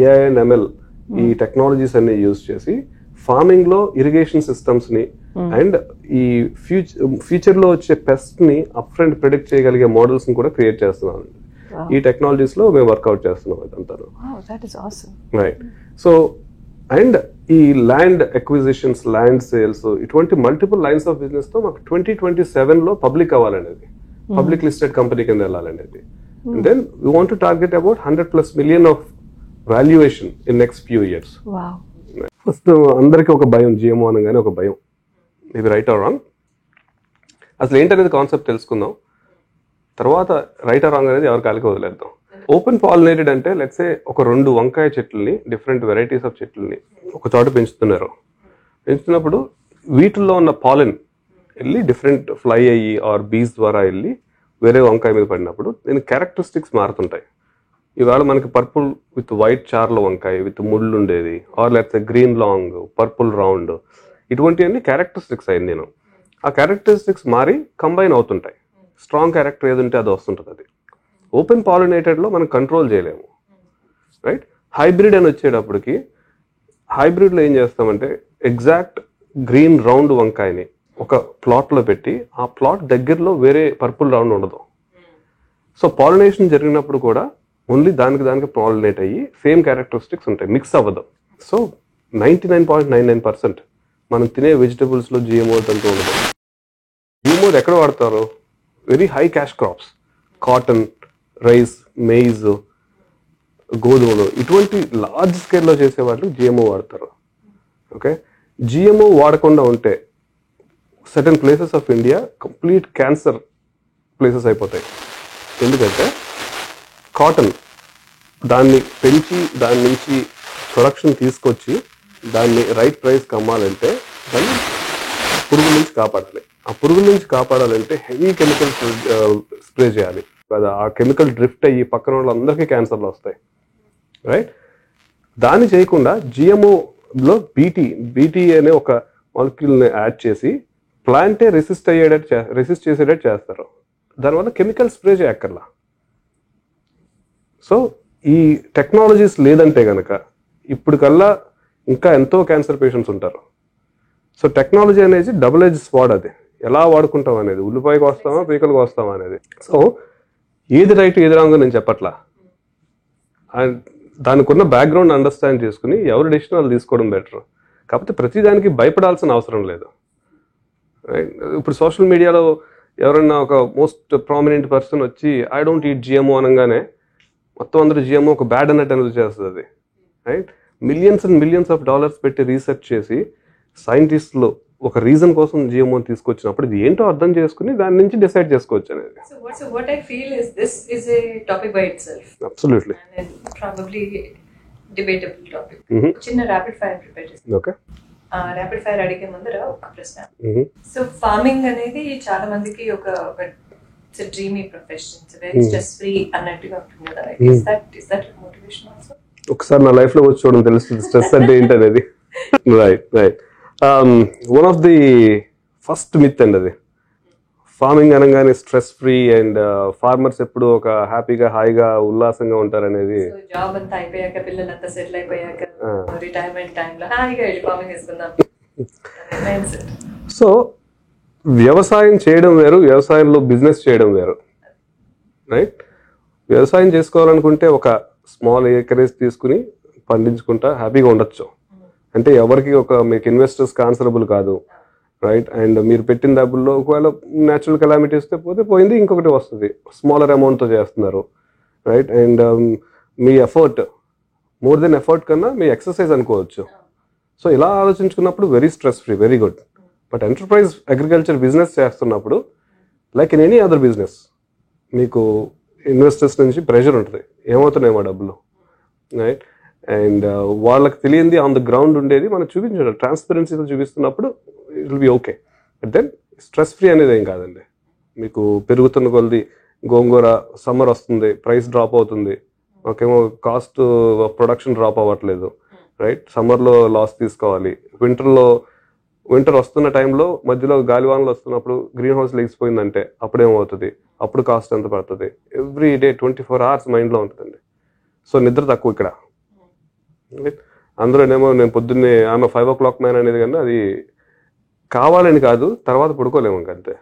AI and ML ఈ టెక్నాలజీస్ అన్ని యూజ్ చేసి ఫార్మింగ్ లో ఇరిగేషన్ సిస్టమ్స్ ని అండ్ ఈ ఫ్యూచర్ లో వచ్చే పెస్ట్ ని అప్ ఫ్రంట్ ప్రిడిక్ట్ చేయగలిగే మోడల్స్ ని కూడా క్రియేట్ చేస్తున్నాం. ఈ టెక్నాలజీస్ లో మేము వర్కౌట్ చేస్తున్నాం అదంతా. రైట్, సో అండ్ ఈ ల్యాండ్ అక్విజిషన్స్, ల్యాండ్ సేల్స్, ఇటువంటి మల్టిపుల్ లైన్స్ ఆఫ్ బిజినెస్ తో మాకు 2027 లో పబ్లిక్ అవ్వాలనేది, పబ్లిక్ లిస్టెడ్ కంపెనీ కింద వెళ్ళాలనేది. And then we want to target about 100+ million of valuation in next few years. First అందరికి ఒక భయం, జిఎంఓ అనగానే ఒక భయం, ఇది రైట్ ఆర్ రాంగ్, అసలు ఏంటనేది కాన్సెప్ట్ తెలుసుకుందాం, తర్వాత రైట్ ఆర్ రాంగ్ అనేది ఎవరి కాలికి వదిలేద్దాం. ఓపెన్ పాలినేటెడ్ అంటే లెట్స్ సే ఒక 2 వంకాయ చెట్లని, డిఫరెంట్ వెరైటీస్ ఆఫ్ చెట్లని ఒక చోట పెంచుతున్నారు. పెంచుతున్నప్పుడు వీటిల్లో ఉన్న పాలెన్ వెళ్ళి డిఫరెంట్ ఫ్లై అయ్యి ఆర్ బీస్ ద్వారా వెళ్ళి వేరే వంకాయ మీద పడినప్పుడు దీని క్యారెక్టరిస్టిక్స్ మారుతుంటాయి. ఇవాళ మనకి పర్పుల్ విత్ వైట్ చార్ల వంకాయ విత్ ముళ్ళు ఉండేది, ఆర్ లేకపోతే గ్రీన్ లాంగ్, పర్పుల్ రౌండ్, ఇటువంటివన్నీ క్యారెక్టరిస్టిక్స్ అయింది. నేను ఆ క్యారెక్టరిస్టిక్స్ మారి కంబైన్ అవుతుంటాయి, స్ట్రాంగ్ క్యారెక్టర్ ఏది ఉంటే అది వస్తుంటుంది. అది ఓపెన్ పాలినేటెడ్లో మనం కంట్రోల్ చేయలేము. రైట్, హైబ్రిడ్ అని వచ్చేటప్పటికి హైబ్రిడ్లో ఏం చేస్తామంటే ఎగ్జాక్ట్ గ్రీన్ రౌండ్ వంకాయని ఒక ప్లాట్లో పెట్టి ఆ ప్లాట్ దగ్గరలో వేరే పర్పుల్ రౌండ్ ఉండదు. సో పాలినేషన్ జరిగినప్పుడు కూడా ఓన్లీ దానికి పాలినేట్ అయ్యి సేమ్ క్యారెక్టరిస్టిక్స్ ఉంటాయి, మిక్స్ అవ్వదు. సో 99.99% మనం తినే వెజిటబుల్స్లో జిఎంఓస్ అంటూ ఉండదు. జిఎంఓస్ ఎక్కడ వాడతారు? Very high cash crops, cotton, rice, maize, గోధుమలు, ఇటువంటి లార్జ్ స్కేల్లో చేసే వాళ్ళు జిఎంఓ వాడతారు. ఓకే, జిఎంఓ వాడకుండా ఉంటే certain places of India complete cancer places అయిపోతాయి. ఎందుకంటే కాటన్ దాన్ని పెంచి దాని నుంచి ప్రొడక్షన్ తీసుకొచ్చి దాన్ని రైట్ ప్రైస్కి అమ్మాలంటే దాన్ని పురుగుల నుంచి కాపాడాలి. ఆ పురుగుల నుంచి కాపాడాలంటే హెవీ కెమికల్స్ స్ప్రే చేయాలి కదా, ఆ కెమికల్ డ్రిఫ్ట్ అయ్యి పక్కన వాళ్ళందరికీ క్యాన్సర్లు వస్తాయి. రైట్, దాన్ని చేయకుండా జిఎంఓలో బీటీ అనే ఒక మాలిక్యూల్ని యాడ్ చేసి ప్లాంటే రెసిస్ట్ చేసేటట్టు చేస్తారు. దానివల్ల కెమికల్ స్ప్రే చేయక్కర్లా. సో ఈ టెక్నాలజీస్ లేదంటే కనుక ఇప్పుడు కల్లా ఇంకా ఎంతో క్యాన్సర్ పేషెంట్స్ ఉంటారు. సో టెక్నాలజీ అనేది డబుల్ ఎడ్జ్ స్వాడ్, అది ఎలా వాడుకుంటాం అనేది, ఉల్లిపాయకి వస్తామా పీకలకు వస్తామా అనేది. సో ఏది రైట్ ఏది రాంగ్ నేను చెప్పట్లా, అండ్ దానికి ఉన్న బ్యాక్గ్రౌండ్ అండర్స్టాండ్ చేసుకుని ఎవరి డెసిషన్ వాళ్ళు తీసుకోవడం బెటర్. కాకపోతే ప్రతిదానికి భయపడాల్సిన అవసరం లేదు. ఇప్పుడు సోషల్ మీడియాలో ఎవరన్నా ఒక మోస్ట్ ప్రామినెంట్ పర్సన్ వచ్చి ఐ డోంట్ ఈట్ జిఎంఓ అనగానే మొత్తం అందరూ జిఎంఓ ఒక బ్యాడ్ అన్నట్టు అనేది చేస్తుంది. అది right, millions and millions of dollars పెట్టి రీసెర్చ్ చేసి సైంటిస్టులు ఒక రీజన్ కోసం జిఎంఓ తీసుకొచ్చినప్పుడు ఇది ఏంటో అర్థం చేసుకుని దాని నుంచి డిసైడ్ చేసుకోవచ్చు అనేది. So what I feel is this is a topic by itself. Absolutely. And probably debatable topic. చిన్న rapid fire prepare చేస్తాను. ఓకే, ర్యాపిడ్ ఫైర్ అడిగే ముందర ఒక ప్రశ్న. సో ఫార్మింగ్ అనేది చాలా మందికి ఒక dreamy profession, very stress free అన్నట్టుగా ఉంటుంది కదా. Is that motivation also? ఒకసారి నా లైఫ్ లో వచ్చి చూడడం తెలుస్తుంది స్ట్రెస్ అంటే ఏంటనేది. Right, one of the first myth అండి అది. ఫార్మింగ్ అనగానే స్ట్రెస్ ఫ్రీ అండ్ ఫార్మర్స్ ఎప్పుడు ఒక హ్యాపీగా హాయిగా ఉల్లాసంగా ఉంటారనేది. జాబ్ అంతా అయిపోయాక, పిల్లలంతా సెటిల్ అయిపోయాక, రిటైర్మెంట్ టైంలో హాయిగా ఫార్మింగ్ చేసుకుందాం. సో వ్యవసాయం చేయడం వేరు, వ్యవసాయంలో బిజినెస్ చేయడం వేరు. రైట్? వ్యవసాయం చేసుకోవాలనుకుంటే ఒక స్మాల్ ఏకరేజ్ తీసుకుని పండించుకుంటా హ్యాపీగా ఉండొచ్చు. అంటే ఎవరికి మీకు ఇన్వెస్టర్స్కి ఆన్సరబుల్ కాదు, రైట్? అండ్ మీరు పెట్టిన డబ్బుల్లో ఒకవేళ న్యాచురల్ కెలామిటీ వస్తే పోయింది, ఇంకొకటి వస్తుంది. స్మాలర్ అమౌంట్తో చేస్తున్నారు, రైట్? అండ్ మీ ఎఫర్ట్ మోర్ దెన్ ఎఫర్ట్ కన్నా మీ ఎక్సర్సైజ్ అనుకోవచ్చు. సో ఇలా ఆలోచించుకున్నప్పుడు very stress free, very good. But enterprise agriculture business చేస్తున్నప్పుడు like in any other business మీకు ఇన్వెస్టర్స్ నుంచి ప్రెషర్ ఉంటుంది, ఏమవుతున్నాయి మా డబ్బులు, రైట్? అండ్ వాళ్ళకి తెలియంది ఆన్ ద గ్రౌండ్ ఉండేది మనం చూపించడం, ట్రాన్స్పరెన్సీతో చూపిస్తున్నప్పుడు it will be okay. But then stress free అనేది ఏం కాదండి. మీకు పెరుగుతున్న కొలది గోంగూర సమ్మర్ వస్తుంది, ప్రైస్ డ్రాప్ అవుతుంది, ఓకేమో కాస్ట్ ప్రొడక్షన్ డ్రాప్ అవ్వట్లేదు, రైట్? సమ్మర్లో లాస్ తీసుకోవాలి, వింటర్ వస్తున్న టైంలో మధ్యలో గాలివానలు వస్తున్నప్పుడు గ్రీన్ హౌస్ లెగిసిపోయిందంటే అప్పుడేమవుతుంది, అప్పుడు కాస్ట్ ఎంత పడుతుంది? ఎవ్రీ డే 24 hours మైండ్లో ఉంటుందండి. సో నిద్ర తక్కువ ఇక్కడ. అందులోనేమో నేను పొద్దున్నే ఆమె 5 o'clock మ్యాన్ అనేది కన్నా అది కావాలని కాదు, తర్వాత పడుకోలేము ఇంకంతే.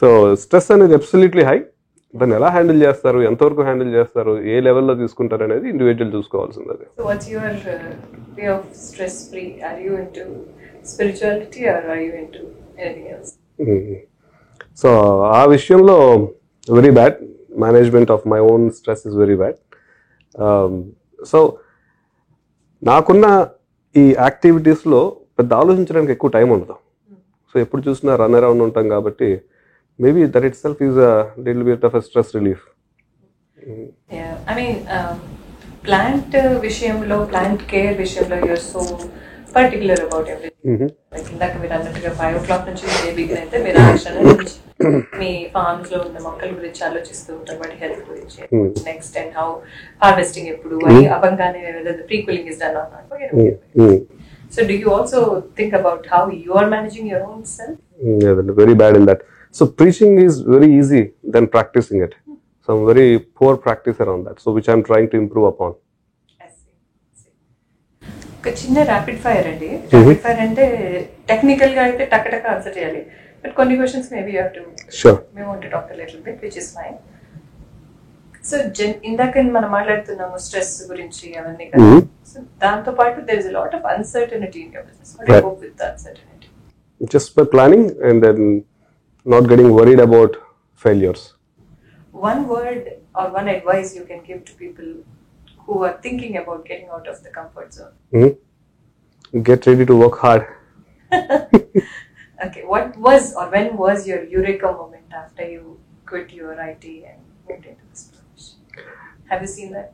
సో స్ట్రెస్ అనేది అబ్సల్యూట్లీ హై. దాన్ని ఎలా హ్యాండిల్ చేస్తారు, ఎంతవరకు హ్యాండిల్ చేస్తారు, ఏ లెవెల్లో తీసుకుంటారు అనేది ఇండివిజువల్ చూసుకోవాల్సింది. అది So what's your way of stress free? Are you into spirituality or are you into anything else? So ఆ విషయంలో very bad. Management of my own stress is very bad. So నాకున్న ఈ యాక్టివిటీస్లో పెద్ద ఆలోచించడానికి ఎక్కువ టైం ఉండదు. సో ఎప్పుడు చూసినా రన్ అరౌండ్ ఉంటాం కాబట్టి maybe that itself is a little bit of a stress relief. I mean plant విషయంలో, ప్లాంట్ కేర్ విషయంలో you are so particular about everything. ఇందాక మీరు అన్నట్టుగా 5 o'clock నుంచి బిగిన్ అయితే మీరు మీ ఫార్మ్స్ లో ఉన్న మొక్కల గురించి ఆలోచిస్తూ ఉంటారు, వాటి హెల్త్ గురించి, నెక్స్ట్ అండ్ హౌ హార్వెస్టింగ్ ఎప్పుడు అది అవ్వగానే pre cooling is done or not. So do you also think about how you are managing your own self? Yeah, very bad in that. So preaching is very easy than practicing it. So I'm very poor practicer on that. So which I'm trying to improve upon. ఒక చిన్న rapid fire అండి. Rapid fire అంటే technical గా అయితే టక్ answer చేయాలి, but కొన్ని questions maybe you have to May want to talk a little bit which is fine. So ఇందాక మనం మాట్లాడుతున్నాము స్ట్రెస్ గురించి అవన్నీ కదా. సో దాంతో పాటు there is a lot of uncertainty in your business. How do you cope with the uncertainty? Just by planning and then not getting worried about failures. One word or one advice you can give to people who are thinking about getting out of the comfort zone? Get ready to work hard. Okay, what was or when was your eureka moment after you quit your IT and moved into this profession? Have you seen that?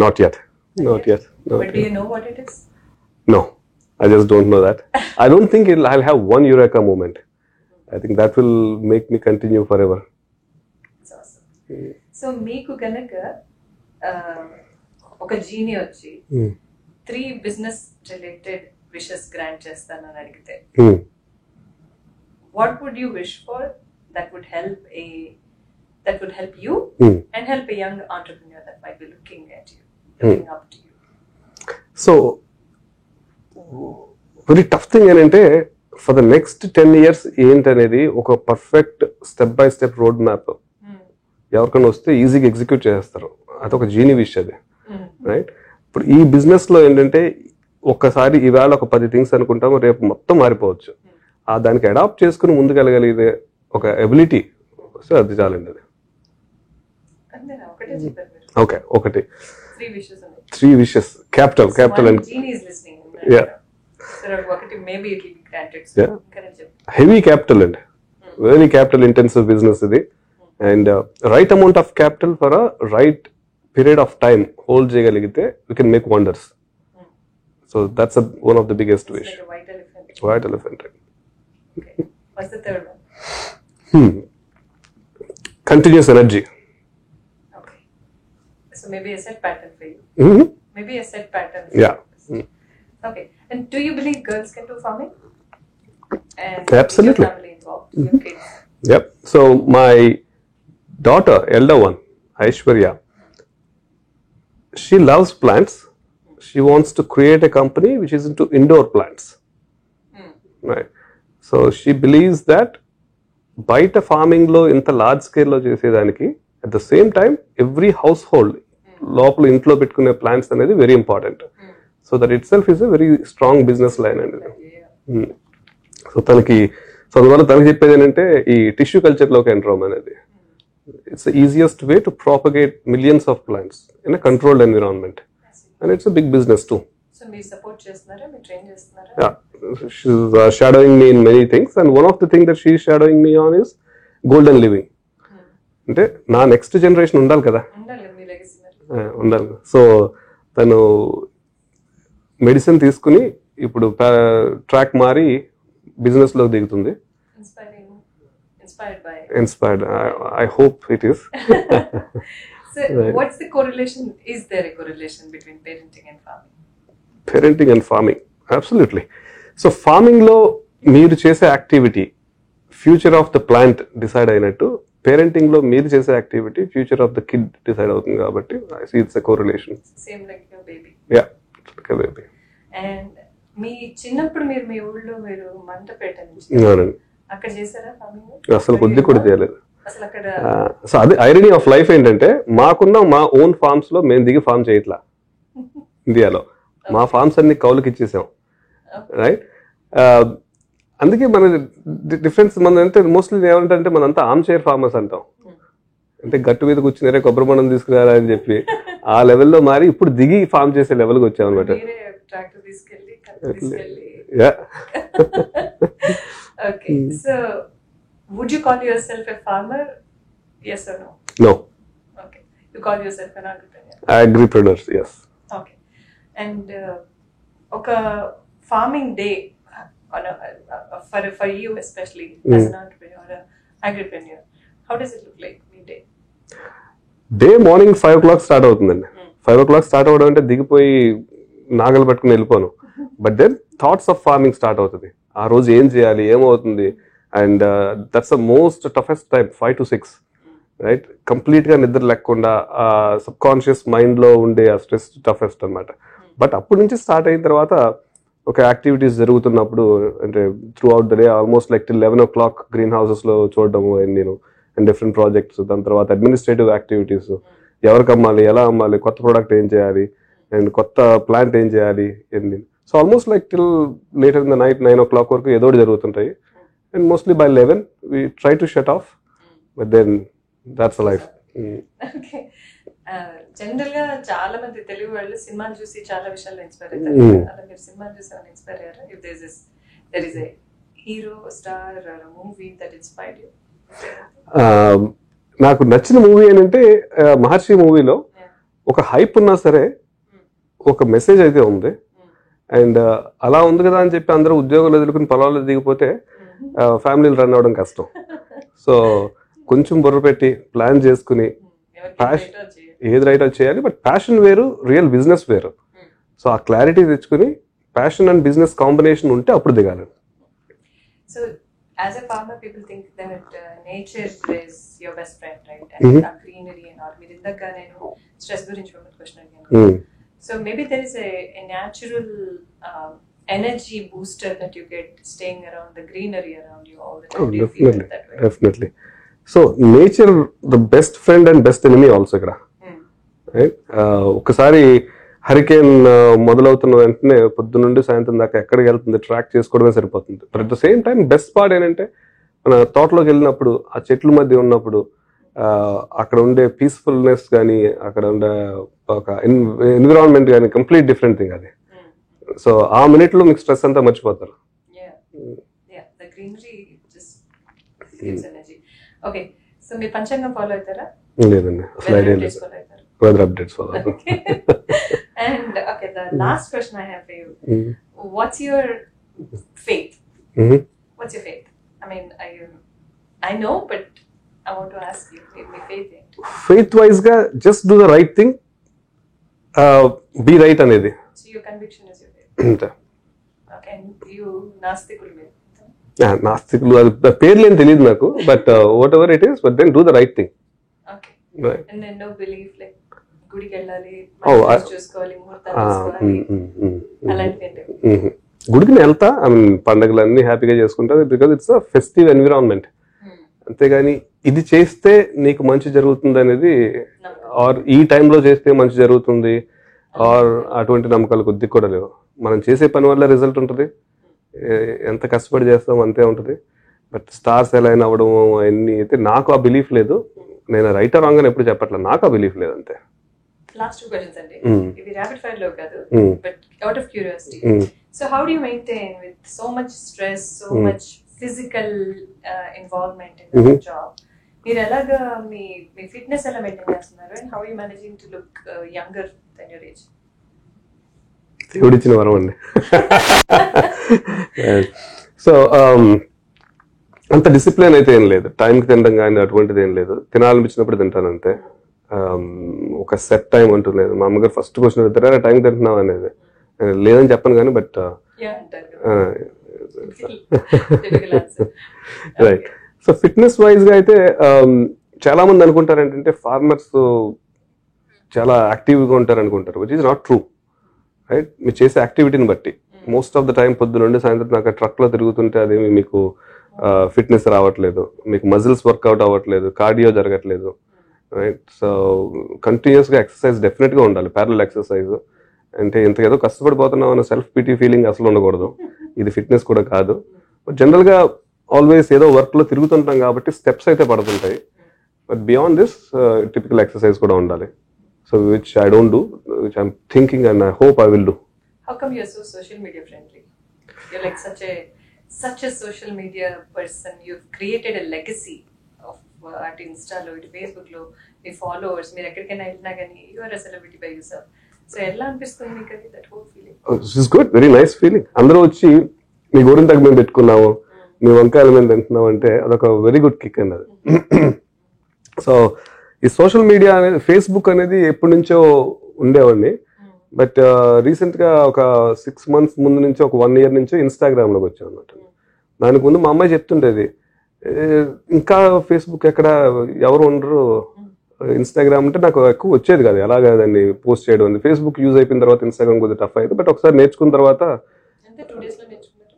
Not yet. Not yet. But do you know what it is? No, I just don't know that. I don't think I'll have one eureka moment. I think that will make me continue forever. That's awesome. So meeku ganaka oka genie వచ్చి 3 business related wishes grant చేస్తానని అడిగితే what would you wish for that would help you and help a young entrepreneur that might be looking at you, looking up to you? So very tough thing ఏంటంటే for the next 10 years ఏంటనేది ఒక perfect step by step road map ఎవరికైనా వస్తే ఈజీగా execute చేస్తారు. అదొక జీని wish అది, right? ఇప్పుడు ఈ బిజినెస్ లో ఏంటంటే ఒక్కసారి ఈవేళ ఒక 10 థింగ్స్ అనుకుంటాము, రేపు మొత్తం మారిపోవచ్చు. దానికి అడాప్ట్ చేసుకుని ముందుకెళ్ళగలిగే ఒక ఎబిలిటీ వస్తే అది చాలండి. అది ఓకే, ఒకటి 3 wishes. Capital and heavy capital అండి, వెరీ క్యాపిటల్ ఇంటెన్సివ్ బిజినెస్ ఇది. And right amount of capital for a right period of time hold చేయగలిగితే we can make wonders. So that's one of the biggest wish. White elephant. Continuous energy. Okay. So maybe a set pattern for you. Maybe a set pattern. Yeah. Okay. And do you believe girls can do farming? And absolutely. Your family involved, your kids. Yep. So my daughter, elder one, Aishwarya, she loves plants. She wants to create a company which is into indoor plants. Right. So she believes that బయట farming లో ఇంత large scale లో చేసేదానికి at the same time every household లోపల ఇంట్లో పెట్టుకునే plants అనేది very important. So that itself is a very strong business line అండి. సో అందువల్ల తనకి చెప్పేది ఏంటంటే ఈ టిష్యూ కల్చర్ లోకి ఎంటర్ అవ్వమనేది. It's the easiest way to propagate millions of plants in a controlled environment and it's a big business too. She's shadowing me in many things, and one of the things that she's shadowing me on is golden living. అంటే నా next generation ఉండాలి కదా, ఉండాలి. So తను medicine తీసుకుని ఇప్పుడు track మారి business లోకి దిగుతుంది. Inspired, I hope it is. So what's the correlation? Is there a correlation between parenting and farming? Parenting and farming, absolutely. So farming లో మీరు చేసే activity future of the plant decide అయినట్టు, parenting లో మీరు చేసే activity future of the kid decide అవుతుంది. కాబట్టి I see it's a correlation. Same like your baby. Yeah, like a baby. And మీ చిన్నప్పుడు మీరు మీ ఊళ్ళో మీరు మంటపేట నుంచి అక్కడ చేశారా ఫార్మింగ్? అసలు కొద్ది కూడా చేయలేదు. అసలు అక్కడ సో అదే ఐరనీ ఆఫ్ లైఫ్ ఏంటంటే, మాకున్న మా ఓన్ ఫార్మ్స్ లో మేము దిగి ఫార్మ్ చేయట్లా. ఇండియాలో మా ఫార్మ్స్ అన్ని కౌలుకి ఇచ్చేసాం, రైట్? అందుకే మన డిఫరెన్స్ మన అంటే మోస్ట్లీ ఏమంటే మనంతా ఆర్మ్ చైర్ ఫార్మర్స్ అంటాం. అంటే గట్టు మీద కూర్చున్నారే కొబ్బరి బొండం తీసుకురారా అని చెప్పి ఆ లెవెల్లో మారి ఇప్పుడు దిగి ఫార్మ్ చేసే లెవెల్కి వచ్చాం అనమాట. Okay, so would you call yourself a farmer? Yes or no? No. Okay, you call yourself an entrepreneur? Agripreneur, yes. Okay, and okay, farming day on for you especially as an entrepreneur, agripreneur, how does it look like midday? Day morning 5 o'clock start అవుతుందండి. 5 o'clock start అవ్వడం అంటే దిగిపోయి నాగలు పట్టుకుని వెళ్ళిపోను. But then thoughts of farming start అవుతుంది. ఆ రోజు ఏం చేయాలి, ఏమవుతుంది, and that's the most toughest time 5 to 6, right? Complete గా నిద్ర లేకుండా సబ్ కాన్షియస్ మైండ్ లో ఉండే ఆ స్ట్రెస్ టఫెస్ట్ అనమాట. బట్ అప్పటి నుంచి స్టార్ట్ అయిన తర్వాత ఒక యాక్టివిటీస్ జరుగుతున్నప్పుడు అంటే through out the day almost like till 11 o'clock green houses లో చూడడము నేను అండ్ డిఫరెంట్ ప్రాజెక్ట్స్. దాని తర్వాత అడ్మినిస్ట్రేటివ్ యాక్టివిటీస్, ఎవరికి అమ్మాలి, ఎలా అమ్మాలి, కొత్త ప్రోడక్ట్ ఏం చేయాలి, అండ్ కొత్త ప్లాంట్ ఏం చేయాలి, ఏంది. So almost like till later in the night 9 o'clock వరకు ఏదో జరుగుతుంటాయి. And mostly by 11 we try to shut off, but then that's a life. Okay. General గా చాలా మంది తెలుగు వాళ్ళు సినిమాలు చూసి చాలా విషయాలు ఇన్స్పైర్ అవుతారు. అలా మీరు సినిమాలు చూసి ఏమైనా ఇన్స్పైర్ అయ్యారా? If there is a hero, star or a movie that inspired you? నాకు నచ్చిన మూవీ ఏంటంటే మహర్షి మూవీలో ఒక హైప్ ఉన్నా సరే ఒక మెసేజ్ అయితే ఉంది. అండ్ అలా ఉంది కదా అని చెప్పి అందరూ ఉద్యోగాలు ఎదుర్కొని పొలాల్లో దిగిపోతే ఫ్యామిలీలు రన్ అవ్వడం కష్టం. సో కొంచెం బుర్ర పెట్టి ప్లాన్ చేసుకుని ఏది రైట్ అది చేయాలి. బట్ ప్యాషన్ వేరు, రియల్ బిజినెస్ వేరు. సో ఆ క్లారిటీ తెచ్చుకుని ప్యాషన్ అండ్ బిజినెస్ కాంబినేషన్ ఉంటే అప్పుడు దిగాలి. So as a farmer, people think that nature is your best friend, right? And greenery and all. మీరు ఇందాక నేను స్ట్రెస్ గురించి క్వశ్చన్ అడిగాను. So maybe there is a natural energy booster that you get staying around the greenery around you all the time. Do you feel that way? Definitely. So nature the best friend and best enemy also ఇక్కడ, right? ఒకసారి hurricane మొదలవుతున్న వెంటనే పొద్దునుండి సాయంత్రం దాకా ఎక్కడికి వెళ్తుంది track చేసుకోవడమే సరిపోతుంది. But at the same time best part ఏంటంటే మన తోటలోకి వెళ్ళినప్పుడు ఆ చెట్ల మధ్య ఉన్నప్పుడు అక్కడ ఉండే పీస్ఫుల్నెస్ కానీ అక్కడ ఉండే ఒక ఎన్విరాన్మెంట్ కానీ కంప్లీట్ డిఫరెంట్ థింగ్ అది. సో ఆ మినిట్ లో మీకు స్ట్రెస్ అంతా మర్చిపోతారు. మీరు పంచాంగం ఫాలో అవుతారా? లేదండి, అసలు ఐడియా లేదు. Weather updates follow. Okay. And okay, the last question I have for you. What's your faith? What's your faith? I mean, I know, but I want to ask you, my faith. Faith wise ga just do the right thing. Be right anedi. So your conviction is your faith. Okay, and you nastikulu me. Yeah, nastikulu adu perlu em teliyadu naku, but whatever it is, but then do the right thing. Okay. Right. And then no belief like గుడికి వెళ్ళాలి, చూసుకోవాలి, గుడికి వెళ్తా. I mean పండుగలన్నీ హ్యాపీగా చేసుకుంటా because it's a festive environment. అంతేగాని ఇది చేస్తే నీకు మంచి జరుగుతుంది అనేది, ఆర్ ఈ టైంలో చేస్తే మంచి జరుగుతుంది, ఆర్ అటువంటి నమ్మకాలు కొద్ది కూడా లేవు. మనం చేసే పని వల్ల రిజల్ట్ ఉంటుంది, ఎంత కష్టపడి చేస్తాం అంతే ఉంటుంది. బట్ స్టార్స్ ఎలా అయినా అవ్వడం అవన్నీ అయితే నాకు ఆ బిలీఫ్ లేదు. నేను రైట్ రాంగ్ అని ఎప్పుడు చెప్పట్లేదు, నాకు ఆ బిలీఫ్ లేదు అంతే. Last 2 questions అండి. ఇది rapid fire లో కాదు, but out of curiosity. So how do you maintain with so much stress, so much physical involvement in the job? మీరు ఎలాగా మీ ఫిట్నెస్ ఎలా మెయింటైన్ చేస్తున్నారు, and how are you managing to look younger than your age? దేవుడు ఇచ్చిన వరం అండి. So అంత discipline అయితే ఏం లేదు, టైంకి తినడం కానీ అటువంటిది ఏం లేదు. తినాలనిపించినప్పుడు తింటాను అంతే. ఒక సెట్ టైం అంటూ లేదు. మా అమ్మగారు ఫస్ట్ క్వశ్చన్ అడుగుతారా టైం తింటున్నావు అనేది, లేదని చెప్పను కానీ but right. So fitness wise గా అయితే చాలా మంది అనుకుంటారు ఏంటంటే ఫార్మర్స్ చాలా యాక్టివ్గా ఉంటారు అనుకుంటారు, which is not true. Right, మీరు చేసే యాక్టివిటీని బట్టి మోస్ట్ ఆఫ్ ద టైం పొద్దు నుండి సాయంత్రం నాకు ట్రక్లో తిరుగుతుంటే అదేమి మీకు ఫిట్నెస్ రావట్లేదు, మీకు మజిల్స్ వర్కౌట్ అవ్వట్లేదు, కార్డియో జరగట్లేదు. రైట్, సో కంటిన్యూస్గా ఎక్సర్సైజ్ డెఫినెట్గా ఉండాలి, ప్యారలల్ ఎక్సర్సైజ్. అంటే ఇంత ఏదో కష్టపడిపోతున్నాం అన్న సెల్ఫ్ పిటీ ఫీలింగ్ అసలు ఉండకూడదు. ఇది ఫిట్నెస్ కూడా కాదు. బట్ జనరల్గా ఆల్వేస్ ఏదో వర్క్లో తిరుగుతుంటాం కాబట్టి స్టెప్స్ అయితే పడుతుంటాయి. But beyond this typical exercise కూడా ఉండాలి. So which I don't do, which I'm thinking and I hope I will do. How come you're so social media friendly? You're like such a social media person. You've created a legacy of at Insta lo, at Facebook lo, your followers. మీరు ఎక్కడికైనా వెళ్ళినా కానీ you are a celebrity by yourself. So ఎలా అనిపిస్తుంది మీకు అది, that whole feeling? This is good, very nice feeling. అందరూ వచ్చి మీ గోరింతకు మేము పెట్టుకున్నాము, మీ వంకాయల మీద తింటున్నాం అంటే అదొక వెరీ గుడ్ కిక్ అండి అది. సో ఈ సోషల్ మీడియా అనేది, ఫేస్బుక్ అనేది ఎప్పటి నుంచో ఉండేవాడిని. బట్ రీసెంట్గా ఒక 6 months ముందు నుంచి, ఒక 1 year నుంచి ఇన్స్టాగ్రామ్లోకి వచ్చాను అనమాట. దానికి ముందు మా అమ్మాయి చెప్తుండేది, ఇంకా ఫేస్బుక్ ఎక్కడ ఎవరు ఉండరు, ఇన్స్టాగ్రామ్ అంటే నాకు ఎక్కువ వచ్చేది కాదు, ఎలాగా దాన్ని పోస్ట్ చేయడం ఉంది. ఫేస్బుక్ యూజ్ అయిపోయిన తర్వాత ఇన్స్టాగ్రామ్ కొద్దిగా టఫ్ అయింది. బట్ ఒకసారి నేర్చుకున్న తర్వాత 2 days లో నేర్చుకున్నారు.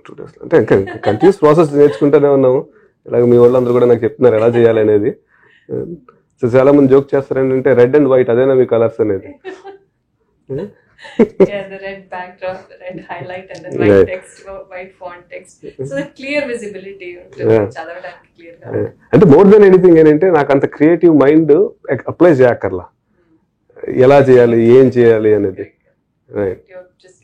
2 days అంటే ఇంకా కంటిన్యూస్ ప్రాసెస్ నేర్చుకుంటూనే ఉన్నాము. ఇలాగ మీ వాళ్ళందరూ కూడా నాకు చెప్తున్నారు ఎలా చేయాలి అనేది. సో చాలా మంది జోక్ చేస్తారు ఏంటంటే రెడ్ అండ్ వైట్ అదేనా మీ కలర్స్ అనేది. Yeah, the red backdrop, the red highlight and the white text, white font text. So the clear visibility చదవడానికి క్లియర్ గా. అంటే మోర్ దెన్ ఎనీథింగ్ ఏంటంటే నాకు అంత క్రియేటివ్ మైండ్ అప్లై చేయక్కర్లా, ఎలా చేయాలి ఏం చేయాలి అనేది. Right, you're just